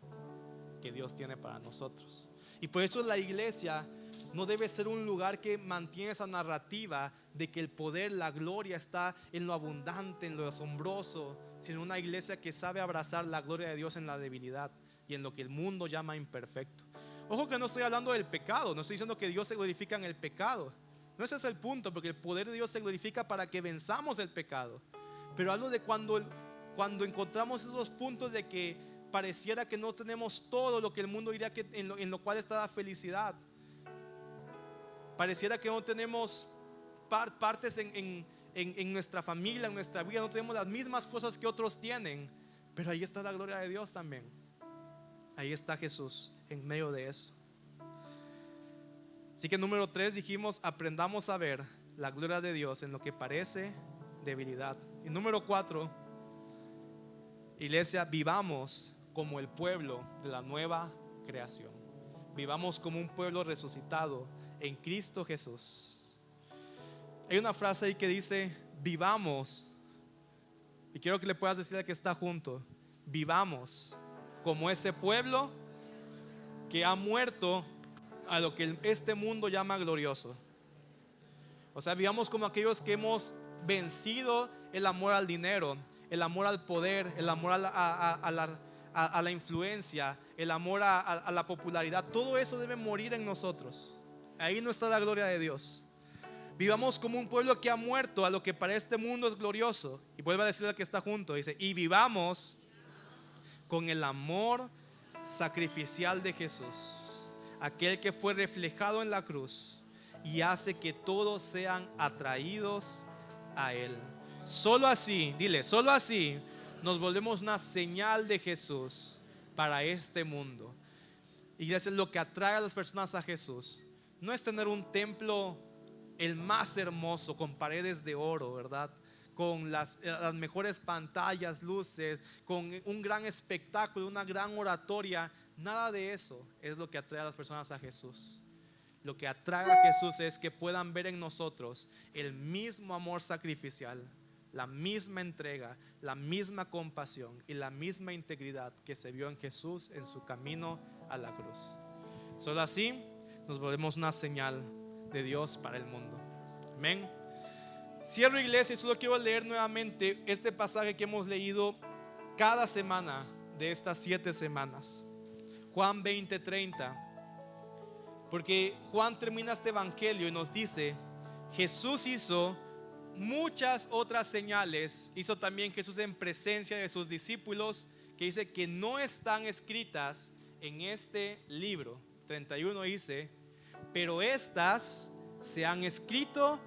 que Dios tiene para nosotros. Y por eso la iglesia no debe ser un lugar que mantiene esa narrativa de que el poder, la gloria está en lo abundante, en lo asombroso, sino una iglesia que sabe abrazar la gloria de Dios en la debilidad y en lo que el mundo llama imperfecto. Ojo que no estoy hablando del pecado, no estoy diciendo que Dios se glorifica en el pecado. No ese es el punto, porque el poder de Dios se glorifica para que venzamos el pecado. Pero hablo de cuando encontramos esos puntos de que pareciera que no tenemos todo lo que el mundo diría que en lo cual está la felicidad. Pareciera que no tenemos partes en nuestra familia, en nuestra vida, no tenemos las mismas cosas que otros tienen. Pero ahí está la gloria de Dios también. Ahí está Jesús en medio de eso. Así que número 3 dijimos: aprendamos a ver la gloria de Dios en lo que parece debilidad. Y número 4, iglesia, vivamos como el pueblo de la nueva creación. Vivamos como un pueblo resucitado en Cristo Jesús. Hay una frase ahí que dice: vivamos, y quiero que le puedas decir al que está junto: vivamos como ese pueblo que ha muerto a lo que este mundo llama glorioso. O sea, vivamos como aquellos que hemos vencido el amor al dinero, el amor al poder, el amor a la influencia, el amor a la popularidad. Todo eso debe morir en nosotros. Ahí no está la gloria de Dios. Vivamos como un pueblo que ha muerto a lo que para este mundo es glorioso. Y vuelve a decirle al que está junto, dice: y vivamos con el amor sacrificial de Jesús, aquel que fue reflejado en la cruz y hace que todos sean atraídos a Él. Solo así, dile, solo así nos volvemos una señal de Jesús para este mundo. Y es lo que atrae a las personas a Jesús. No es tener un templo el más hermoso, con paredes de oro, ¿verdad? Con las mejores pantallas, luces, con un gran espectáculo, una gran oratoria. Nada de eso es lo que atrae a las personas a Jesús. Lo que atrae a Jesús es que puedan ver en nosotros el mismo amor sacrificial, la misma entrega, la misma compasión y la misma integridad que se vio en Jesús en su camino a la cruz. Solo así nos volvemos una señal de Dios para el mundo. Amén. Cierro, iglesia, y solo quiero leer nuevamente este pasaje que hemos leído cada semana de estas 7 semanas. Juan 20:30. Porque Juan termina este evangelio y nos dice: Jesús hizo muchas otras señales. Hizo también Jesús en presencia de sus discípulos, que dice que no están escritas en este libro. 31 dice: pero estas se han escrito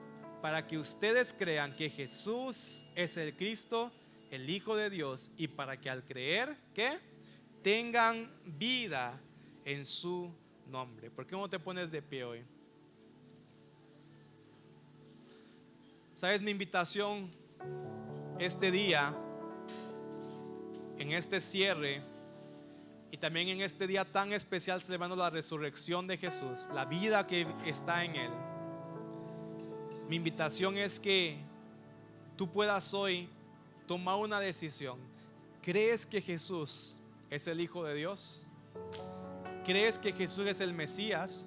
para que ustedes crean que Jesús es el Cristo, el Hijo de Dios, y para que al creer, ¿qué? Tengan vida en su nombre. ¿Por qué no te pones de pie hoy? ¿Sabes? Mi invitación este día, en este cierre y también en este día tan especial, celebrando la resurrección de Jesús, la vida que está en Él, mi invitación es que tú puedas hoy tomar una decisión. ¿Crees que Jesús es el Hijo de Dios? ¿Crees que Jesús es el Mesías?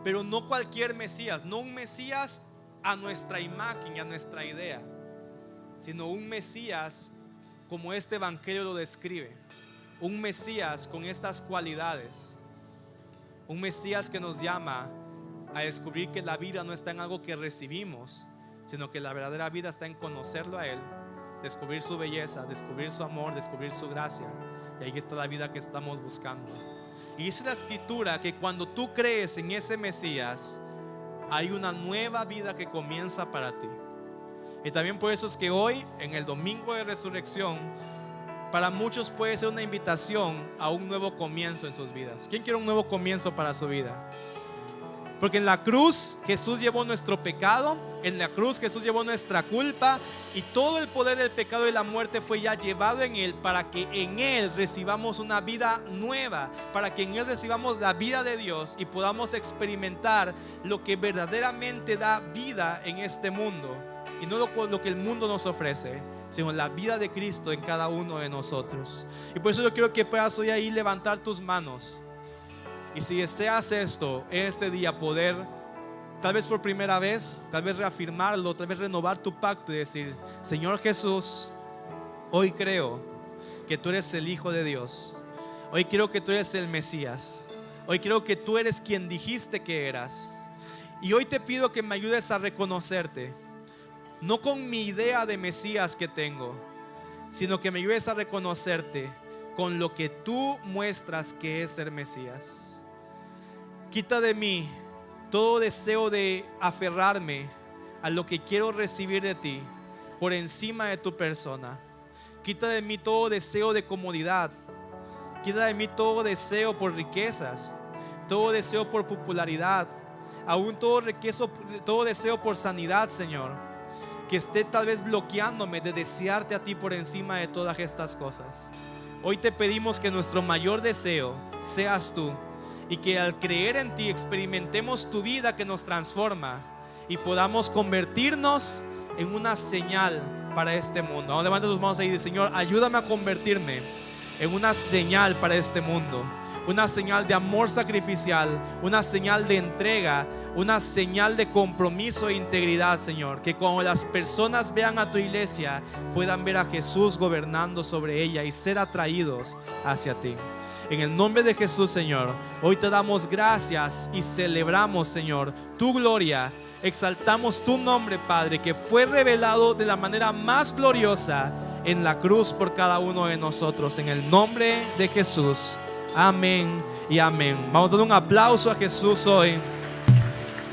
Pero no cualquier Mesías, no un Mesías a nuestra imagen y a nuestra idea, sino un Mesías como este evangelio lo describe. Un Mesías con estas cualidades. Un Mesías que nos llama a descubrir que la vida no está en algo que recibimos, sino que la verdadera vida está en conocerlo a Él, descubrir su belleza, descubrir su amor, descubrir su gracia. Y ahí está la vida que estamos buscando. Y dice la Escritura que cuando tú crees en ese Mesías, hay una nueva vida que comienza para ti. Y también por eso es que hoy, en el domingo de resurrección, para muchos puede ser una invitación a un nuevo comienzo en sus vidas. ¿Quién quiere un nuevo comienzo para su vida? Porque en la cruz Jesús llevó nuestro pecado, en la cruz Jesús llevó nuestra culpa, y todo el poder del pecado y la muerte fue ya llevado en Él, para que en Él recibamos una vida nueva, para que en Él recibamos la vida de Dios y podamos experimentar lo que verdaderamente da vida en este mundo, y no lo que el mundo nos ofrece, sino la vida de Cristo en cada uno de nosotros. Y por eso yo quiero que puedas hoy ahí levantar tus manos. Y si deseas esto en este día, poder, tal vez por primera vez, tal vez reafirmarlo, tal vez renovar tu pacto y decir: Señor Jesús, hoy creo que tú eres el Hijo de Dios. Hoy creo que tú eres el Mesías. Hoy creo que tú eres quien dijiste que eras. Y hoy te pido que me ayudes a reconocerte, no con mi idea de Mesías que tengo, sino que me ayudes a reconocerte con lo que tú muestras que es ser Mesías. Quita de mí todo deseo de aferrarme a lo que quiero recibir de ti por encima de tu persona. Quita de mí todo deseo de comodidad. Quita de mí todo deseo por riquezas, todo deseo por popularidad, aún todo deseo por sanidad, Señor, que esté tal vez bloqueándome de desearte a ti por encima de todas estas cosas. Hoy te pedimos que nuestro mayor deseo seas tú, y que al creer en ti experimentemos tu vida que nos transforma y podamos convertirnos en una señal para este mundo. Ahora levanta tus manos ahí y dice: Señor, ayúdame a convertirme en una señal para este mundo, una señal de amor sacrificial, una señal de entrega, una señal de compromiso e integridad, Señor. Que cuando las personas vean a tu iglesia, puedan ver a Jesús gobernando sobre ella y ser atraídos hacia ti. En el nombre de Jesús, Señor, hoy te damos gracias y celebramos, Señor, tu gloria. Exaltamos tu nombre, Padre, que fue revelado de la manera más gloriosa en la cruz por cada uno de nosotros. En el nombre de Jesús. Amén y amén. Vamos a dar un aplauso a Jesús hoy.